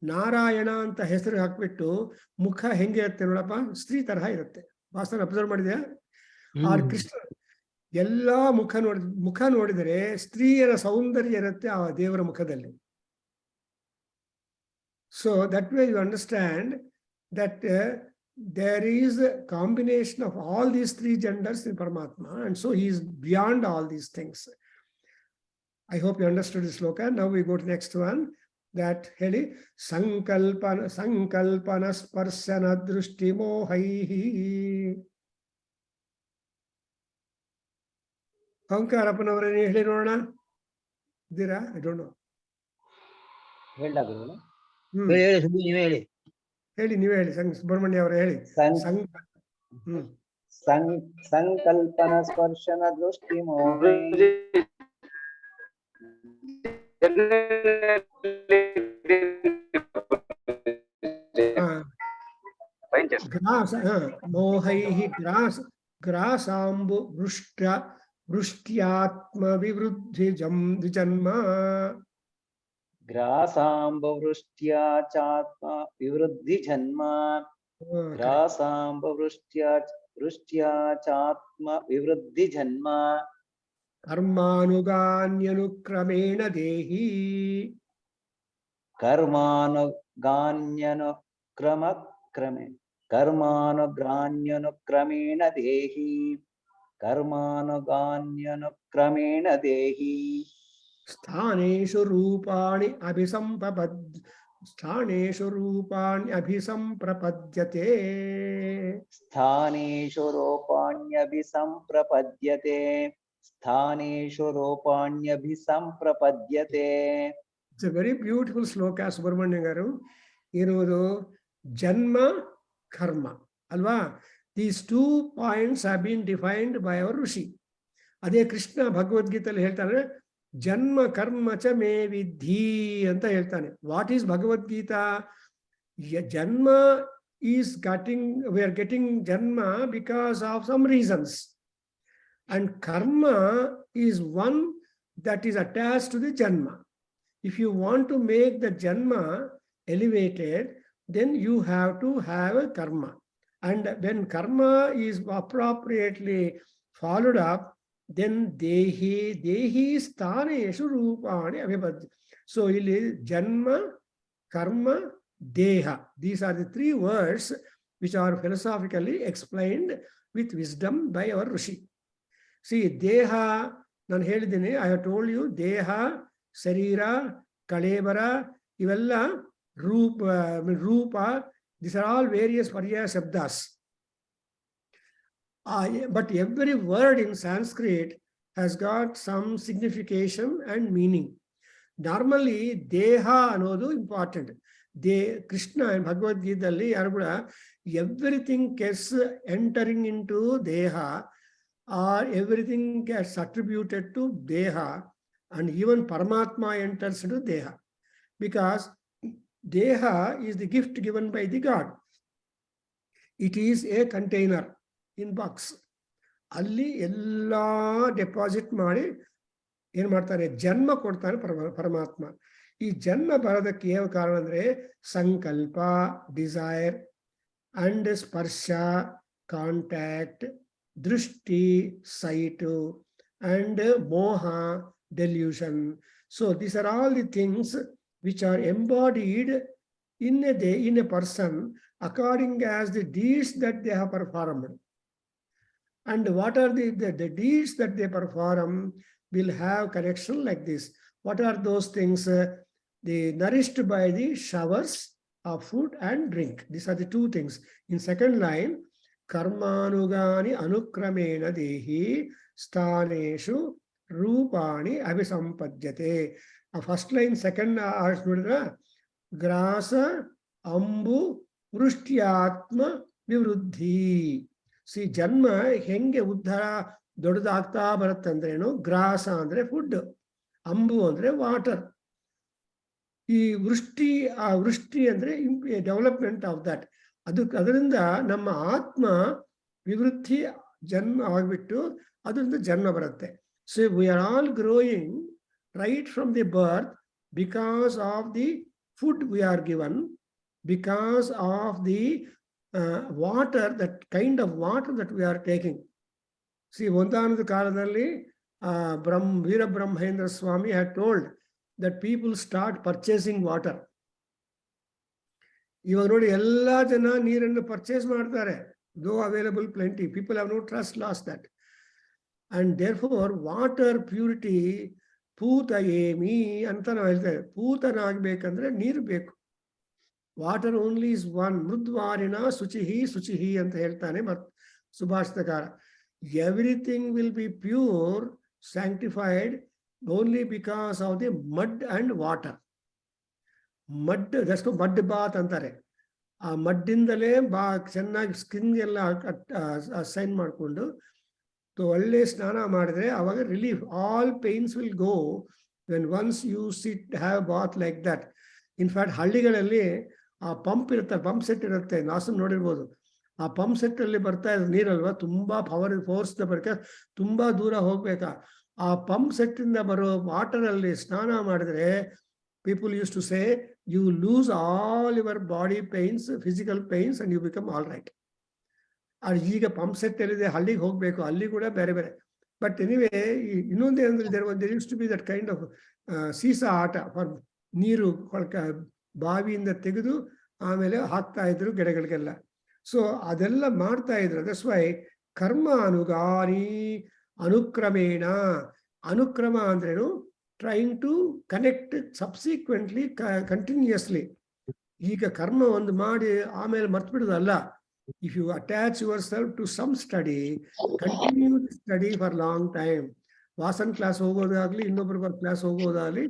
ನಾರಾಯಣ ಅಂತ ಹೆಸರು ಹಾಕ್ಬಿಟ್ಟು ಮುಖ ಹೆಂಗಿರುತ್ತೆ ನೋಡಪ್ಪ, ಸ್ತ್ರೀ ತರಹ ಇರುತ್ತೆ. ವಾಸ್ತವ ಅಬ್ಸರ್ವ್ ಮಾಡಿದ್ಯಾ? ಆರ್ ಕೃಷ್ಣ ಎಲ್ಲಾ ಮುಖ ನೋಡಿದರೆ ಸ್ತ್ರೀಯರ ಸೌಂದರ್ಯ ಇರುತ್ತೆ ಆ ದೇವರ ಮುಖದಲ್ಲಿ. So that way you understand that there is a combination of all these three genders in Paramatma, and so he is beyond all these things. I hope you understood this sloka. Now we go to next one. That heli sankalpana sparsana drushti mohaihi. Pankarappanavare heli nodana idira? I don't know. ಹೇಳಲಾಗುವುದಿಲ್ಲ. ಹೇಳಿ ಹೇಳಿ, ನೀವೇ ಹೇಳಿ. ಸುಬ್ರಹ್ಮಣ್ಯ ಅವರೇ ಹೇಳಿ. ಸಂಕಲ್ಪನ ಸ್ಪರ್ಶನ ದೃಷ್ಟಿ ಮೋಹೈ ಗ್ರಾಸ ಮೋಹೈಹಿ ಗ್ರಾಸಾಂಬು ವೃಷ್ಟ್ಯಾತ್ಮ ವಿವೃದ್ಧಿ ದ್ವಿಜನ್ಮ. ग्रासाम्बवृष्ट्या चात्म विवृद्धि जन्म. ग्रासाम्बवृष्ट्या चात्म विवृद्धि जन्म. ಕರ್ಮಾನುಗಾನ್ಯನುಕ್ರಮೇಣ ದೇಹಿ. कर्मानुगान्यनुक्रमेण देहि. कर्मानुगान्यनुक्रमेण देहि. ಸ್ಥಾನೇಷು ರೂಪಾಣಿ ಅಭಿಸಂಪ್ರಪದ್ಯತೆ. स्थानेषु रूपाण्यभिसंप्रपद्यते. स्थानेषु रूपाण्यभिसंप्रपद्यते. It's a very beautiful sloka, Subramanya garu. ಇರುವುದು ಜನ್ಮ ಕರ್ಮ ಅಲ್ವಾ? These 2 points have been defined by our ಋಷಿ. ಅದೇ ಕೃಷ್ಣ ಭಗವದ್ಗೀತೆಯಲ್ಲಿ ಹೇಳ್ತಾನೆ, ಜನ್ಮ ಕರ್ಮ ಚ ಮೇ ವಿಧಿ ಅಂತ ಹೇಳ್ತಾನೆ. What is Bhagavad Gita? ಜನ್ಮ is we are getting janma because of some reasons, and karma is one that is attached to the janma. If you want to make the janma elevated, then you have to have a karma, and when karma is appropriately followed up, then dehi sthaneshu rupani abhibhadya. So illi janma, karma, deha, these are the 3 words which are philosophically explained with wisdom by our rishi. See, deha nan helidine, I have told you, deha, sarira, kalebara, ivella rupa, these are all various parya shabdas. But every word in Sanskrit has got some signification and meaning. Normally deha anodu important. Krishna and Bhagavad Gita alli yaru kuda everything gets entering into deha, or everything gets attributed to deha, and even Paramatma enters into deha, because deha is the gift given by the God. It is a container in box. ಅಲ್ಲಿ ಎಲ್ಲ deposit ಮಾಡಿ ಏನ್ ಮಾಡ್ತಾರೆ, ಜನ್ಮ ಕೊಡ್ತಾನೆ ಪರಮಾತ್ಮ. ಈ ಜನ್ಮ ಬರೋದಕ್ಕೆ ಯಾವ ಕಾರಣ ಅಂದ್ರೆ ಸಂಕಲ್ಪ, ಡಿಸೈರ್, ಅಂಡ್ ಸ್ಪರ್ಶ, ಕಾಂಟ್ಯಾಕ್ಟ್, ದೃಷ್ಟಿ, ಸೈಟು, ಅಂಡ್ ಮೋಹ, delusion. So these are all the things which are embodied in a person according as the deeds that they have performed. And what are the deeds that they perform will have connection like this. What are those things? They nourished by the showers of food and drink. These are the 2 things. In second line, karmanugani anukramena dehi sthaneshu rupani abhisampadhyate. First line, second grasa ambu vrushthyatma vivruddhi. See, ಜನ್ಮ ಹೆಂಗೆ ಉದ್ಧಾರ ದೊಡ್ಡದಾಗ್ತಾ ಬರುತ್ತಂದ್ರೇನು, ಗ್ರಾಸ ಅಂದ್ರೆ food, ಅಂಬು ಅಂದ್ರೆ water. ಈ ವೃಷ್ಟಿ ಅಂದ್ರೆ development of that. ಅದರಿಂದ ನಮ್ಮ ಆತ್ಮ ವಿವೃದ್ಧಿ ಜನ್ಮ ಆಗ್ಬಿಟ್ಟು ಅದರಿಂದ ಜನ್ಮ ಬರುತ್ತೆ. So we are all growing right from the birth because of the food we are given, because of the water, that kind of water that we are taking. See, ಒಂದಾನದ ಕಾಲದಲ್ಲಿ ವೀರಬ್ರಹ್ಮೇಂದ್ರ ಸ್ವಾಮಿ had told that people start purchasing water. ಇವಾಗ ನೋಡಿ ಎಲ್ಲಾ ಜನ ನೀರನ್ನು purchase ಮಾಡ್ತಾರೆ. though available plenty, people have no trust, lost that. And therefore water purity, ಪೂತಯೇಮಿ ಅಂತ ನಾವು ಹೇಳ್ತೇವೆ. ಪೂತನಾಗಬೇಕಂದ್ರೆ ನೀರು ಬೇಕು. Water only is one. ಮೃದ್ವಾರಿಣ ಶುಚಿಹಿ ಅಂತ ಹೇಳ್ತಾನೆ ಸುಭಾಷಿತಕಾರ. Everything will be pure, sanctified only because of the mud and water. Mud, ದಷ್ಟು ಮಡ್ ಬಾತ್ ಅಂತಾರೆ. ಆ ಮಡ್ಡಿಂದಲೇ ಚೆನ್ನಾಗಿ ಸ್ಕಿನ್ ಎಲ್ಲ ಸೈನ್ ಮಾಡಿಕೊಂಡು ಒಳ್ಳೆ ಸ್ನಾನ ಮಾಡಿದ್ರೆ ಅವಾಗ relief. All pains will go when once you have bath like that. In fact ಹಳ್ಳಿಗಳಲ್ಲಿ ಆ ಪಂಪ್ ಇರುತ್ತೆ, ಪಂಪ್ ಸೆಟ್ ಇರುತ್ತೆ, ನಾಸು ನೋಡಿರ್ಬೋದು. ಆ ಪಂಪ್ ಸೆಟ್ ಅಲ್ಲಿ ಬರ್ತಾ ಇರೋ ನೀರಲ್ವಾ, ತುಂಬಾ ಫೋರ್ಸ್ ಬರಕ್ಕೆ ತುಂಬಾ ದೂರ ಹೋಗ್ಬೇಕಾ. ಆ ಪಂಪ್ ಸೆಟ್ ಇಂದ ಬರೋ ವಾಟರ್ ಅಲ್ಲಿ ಸ್ನಾನ ಮಾಡಿದ್ರೆ people used to say you lose all your body pains, physical pains, and you become all right. ಈಗ ಪಂಪ್ ಸೆಟ್ ಎಲ್ಲಿದೆ, ಹಳ್ಳಿಗೆ ಹೋಗ್ಬೇಕು, ಅಲ್ಲಿ ಕೂಡ ಬೇರೆ ಬೇರೆ. ಬಟ್ ಎನಿವೇ, ಇನ್ನೊಂದೇ ಅಂದ್ರೆ there used to be that kind of ಸೀಸಾ ಆಟ ಫಾರ್ ನೀರು ಬಾವಿಯಿಂದ ತೆಗೆದು ಆಮೇಲೆ ಹಾಕ್ತಾ ಇದ್ರು ಗಿಡಗಳಿಗೆಲ್ಲ. ಸೊ ಅದೆಲ್ಲ ಮಾಡ್ತಾ ಇದ್ರು. ದಟ್ಸ್ ವೈ ಕರ್ಮ ಅನುಗಾನಿ ಅನುಕ್ರಮೇಣ. ಅನುಕ್ರಮ ಅಂದ್ರೇನು? Trying to connect subsequently, continuously. ಈಗ ಕರ್ಮ ಒಂದು ಮಾಡಿ ಆಮೇಲೆ ಮರ್ತು ಬಿಡೋದಲ್ಲ. If you attach yourself to some study, continue study for long time. Vasan class ಹೋಗೋದಾಗ್ಲಿ, ಇನ್ನೊಬ್ರ ಕ್ಲಾಸ್ ಹೋಗೋದಾಗ್ಲಿ,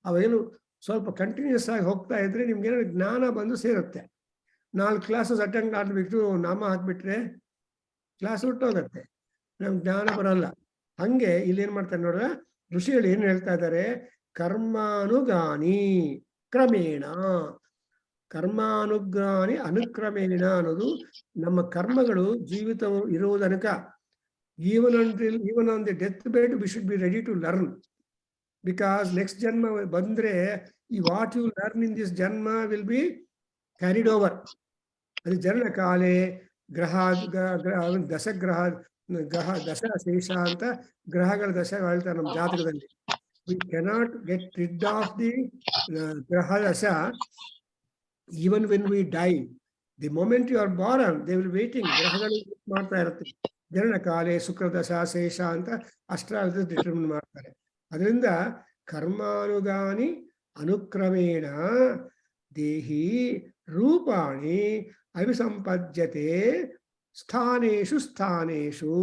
ಅವೇನು ಸ್ವಲ್ಪ ಕಂಟಿನ್ಯೂಸ್ ಆಗಿ ಹೋಗ್ತಾ ಇದ್ರೆ ನಿಮ್ಗೆ ಏನೋ ಜ್ಞಾನ ಬಂದು ಸೇರುತ್ತೆ. 4 ಕ್ಲಾಸಸ್ ಅಟೆಂಡ್ ಮಾಡ್ಬಿಟ್ಟು ನಾಮ ಹಾಕ್ಬಿಟ್ರೆ ಕ್ಲಾಸ್ ಹೊಟ್ಟೋಗತ್ತೆ, ನಮ್ಗೆ ಜ್ಞಾನ ಬರಲ್ಲ. ಹಂಗೆ ಇಲ್ಲಿ ಏನ್ ಮಾಡ್ತಾರೆ ನೋಡ್ರೆ, ಋಷಿಗಳು ಏನ್ ಹೇಳ್ತಾ ಇದ್ದಾರೆ? ಕರ್ಮಾನುಗಾನಿ ಕ್ರಮೇಣ. ಕರ್ಮಾನುಗಾನಿ ಅನುಕ್ರಮೇಣ ಅನ್ನೋದು ನಮ್ಮ ಕರ್ಮಗಳು ಜೀವಿತ ಇರುವ ತನಕ, even on the death bed we should be ready to learn, because next janma ಬಂದ್ರೆ what you learn in this janma will be carried over. ಅದು ಜನ ಕಾಲೇ ಗ್ರಹ ದಶ ಶೇಷ ಅಂತ ಗ್ರಹಗಳ ದಶ ಹೇಳ್ತಾರೆ ನಮ್ಮ ಜಾತಕದಲ್ಲಿ. We cannot get rid of the graha dasha even when we die. The moment you are born, they will waiting. ಗ್ರಹಗಳು ಮಾಡ್ತಾ ಇರುತ್ತೆ. ಜನ ಕಾಲೇ ಶುಕ್ರದಶ ಶೇಷ ಅಂತ ಅಸ್ಟ್ರಾಲಜಿ ಡಿಟರ್ಮಿನ್ ಮಾಡ್ತಾರೆ. ಅದರಿಂದ ಕರ್ಮಾನುಗಾನಿ ಅನುಕ್ರಮೇಣ ದೇಹಿ ರೂಪಾಣಿ ಅಭಿಸಂಪದ್ಯತೆ ಸ್ಥಾನೇಶು ಸ್ಥಾನೇಶು.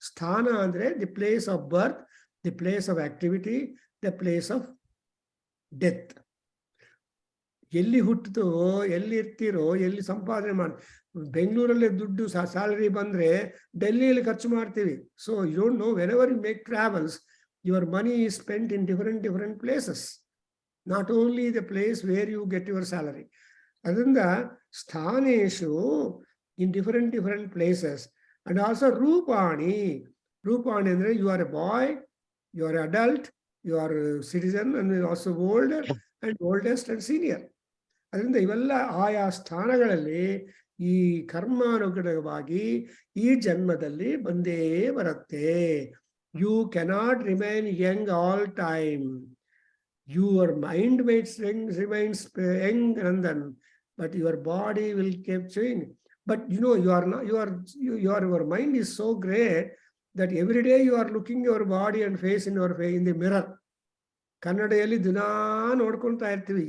ಸ್ಥಾನ ಅಂದ್ರೆ the place of birth, the place of activity, the place of death. ಎಲ್ಲಿ ಹುಟ್ಟಿತೋ, ಎಲ್ಲಿ ಇರ್ತೀರೋ, ಎಲ್ಲಿ ಸಂಪಾದನೆ ಮಾಡಿ. ಬೆಂಗಳೂರಲ್ಲಿ ದುಡ್ಡು ಸ್ಯಾಲರಿ ಬಂದ್ರೆ ಡೆಲ್ಲಿಯಲ್ಲಿ ಖರ್ಚು ಮಾಡ್ತೀವಿ. So you don't know, whenever you make travels, your money is spent in different places, not only the place where you get your salary. ಅದರಿಂದ ಸ್ಥಾನೇಶು in different places. And also ರೂಪಾಣಿ. ರೂಪಾಣಿ ಅಂದ್ರೆ you are a boy, you are adult, you are a citizen, and also older and oldest and senior. ಅದರಿಂದ ಇವೆಲ್ಲ ಆಯಾ ಸ್ಥಾನಗಳಲ್ಲಿ ಈ ಕರ್ಮಾನುಗುಣವಾಗಿ ಈ ಜನ್ಮದಲ್ಲಿ ಬಂದೇ ಬರುತ್ತೆ. You cannot remain young all time. Your mind remains young, Nandan, but your body will keep changing. But you know, your mind is so great that every day you are looking your body and face in the mirror. ಕನ್ನಡಿಯಲ್ಲಿ ದಿನಾ ನೋಡ್ಕೊಳ್ತಾ ಇರ್ತೀವಿ.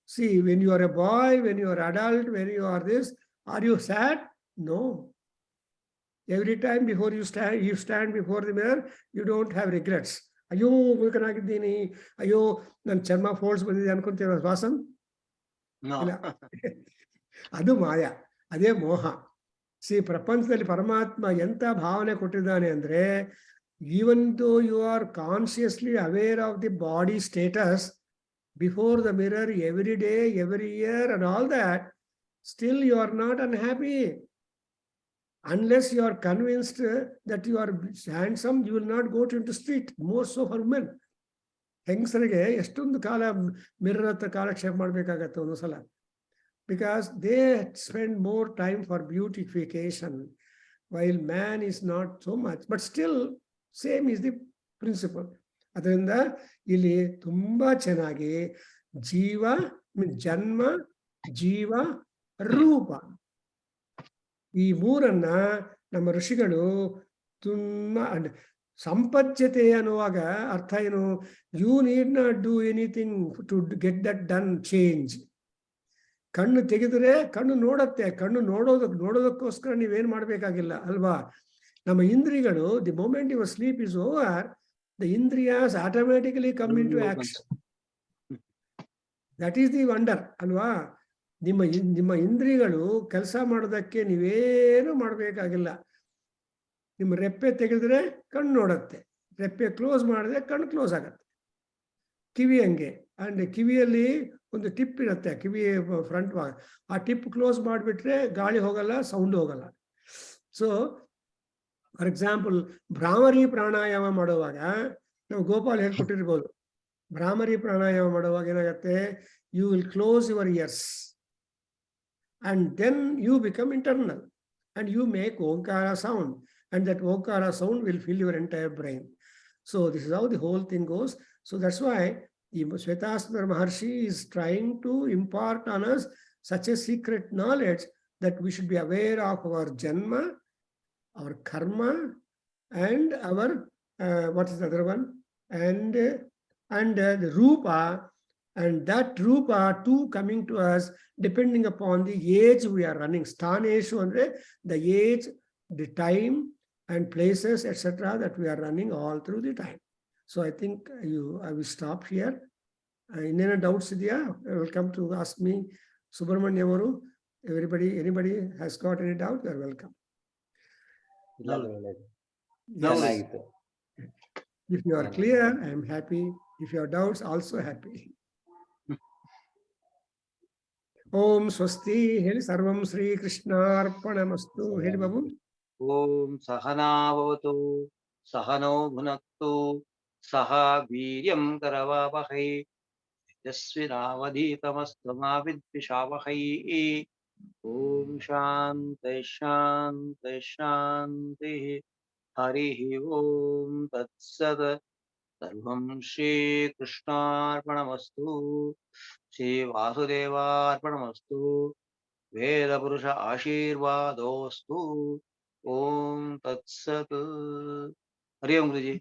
See, when you are a boy, when you are adult, when you are this, are you sad? No. Every time before you stand before the mirror, you don't have regrets. ಅಯ್ಯೋ ಮುಲ್ಕನಾಗಿದ್ದೀನಿ, ಅಯ್ಯೋ ನನ್ನ ಚರ್ಮ folds ಬಂದಿದೆ ಅನ್ಕೊಂತೀರ ವಾಸನ್? ಇಲ್ಲ, ಅದು ಮಾಯ, ಅದೇ ಮೋಹ. ಪ್ರಪಂಚದಲ್ಲಿ ಪರಮಾತ್ಮ ಎಂತ ಭಾವನೆ ಕೊಟ್ಟಿದ್ದಾನೆ ಅಂದ್ರೆ, even though you are consciously aware of the body status before the mirror every day, every year and all that, still you are not unhappy. Unless you are convinced that you are handsome, you will not go into street. More so for women. ಹೆಂಗಸರಿಗೆ ಎಷ್ಟೊಂದು ಕಾಲ mirror ಹತ್ರ ಕಾಲಕ್ಷೇಪ ಮಾಡ್ಬೇಕಾಗತ್ತೆ ಒಂದು ಸಲ. Because they spend more time for beautification, while man is not so much. But still, same is the principle. ಅದರಿಂದ ಇಲ್ಲಿ ತುಂಬಾ ಚೆನ್ನಾಗಿ ಜನ್ಮ, ಜೀವ, ರೂಪ, ಈ ಮೂರನ್ನ ನಮ್ಮ ಋಷಿಗಳು ತುಂಬಾ ಸಂಪದ್ಯತೆ ಅನ್ನುವಾಗ ಅರ್ಥ ಏನು? You need not do anything to get that done change. ಕಣ್ಣು ತೆಗೆದ್ರೆ ಕಣ್ಣು ನೋಡತ್ತೆ, ಕಣ್ಣು ನೋಡೋದಕ್ಕೋಸ್ಕರ ನೀವೇನ್ ಮಾಡ್ಬೇಕಾಗಿಲ್ಲ ಅಲ್ವಾ? ನಮ್ಮ ಇಂದ್ರಿಯಗಳು, the moment your sleep is over, the indriyas automatically come into action. That is the wonder ಅಲ್ವಾ? ನಿಮ್ಮ ಇಂದ್ರಿಯಗಳು ಕೆಲಸ ಮಾಡೋದಕ್ಕೆ ನೀವೇನು ಮಾಡಬೇಕಾಗಿಲ್ಲ. ನಿಮ್ಮ ರೆಪ್ಪೆ ತೆಗೆದ್ರೆ ಕಣ್ಣು ನೋಡತ್ತೆ, ರೆಪ್ಪೆ ಕ್ಲೋಸ್ ಮಾಡಿದ್ರೆ ಕಣ್ಣು ಕ್ಲೋಸ್ ಆಗತ್ತೆ. ಕಿವಿ ಹಂಗೆ. ಅಂಡ್ ಕಿವಿಯಲ್ಲಿ ಒಂದು ಟಿಪ್ ಇರುತ್ತೆ ಕಿವಿ ಫ್ರಂಟ್ ಆ ಟಿಪ್ ಕ್ಲೋಸ್ ಮಾಡಿಬಿಟ್ರೆ ಗಾಳಿ ಹೋಗಲ್ಲ, ಸೌಂಡ್ ಹೋಗಲ್ಲ. So for example Bhramari pranayama ಮಾಡುವಾಗ ನಾವು ಗೋಪಾಲ್ ಹೇಳ್ಕೊಟ್ಟಿರ್ಬೋದು. ಭ್ರಾಮರಿ ಪ್ರಾಣಾಯಾಮ ಮಾಡುವಾಗ ಏನಾಗುತ್ತೆ, you will close your ears and then you become internal and you make Omkara sound, and that Omkara sound will fill your entire brain. So this is how the whole thing goes. So that's why Svetasvatara Maharshi is trying to impart on us such a secret knowledge that we should be aware of our janma, our karma, and our what is the other one, and the rupa, and that rupa too coming to us depending upon the age we are running. Sthaneshu andre the age, the time and places etc. that we are running all through the time. So I think I will stop here. Any doubts idya? Welcome to ask me. Subramanyam avaru, anybody has got any doubt, you are welcome. ಚೆನ್ನಾಗಿತ್ತು. If you are clear, I am happy. If you have doubts, also happy. Om Swasti. Heli Sarvam Sri Krishna Arpanamastu. Heli Babu. Om Sahana Bhavatu Sahano Bhunaktu Saha Viryam Karavavahai Yasvinavadhitamastu Vidvishavahai. Om Shanti Shanti Shanti. Harihi Om Tat Sat. Sarvam Shri Krishnarpanamastu. Shri Vasudevarpanamastu. Veda Purusha Ashirvadostu. Om Tat Sat. Hari Om Guruji.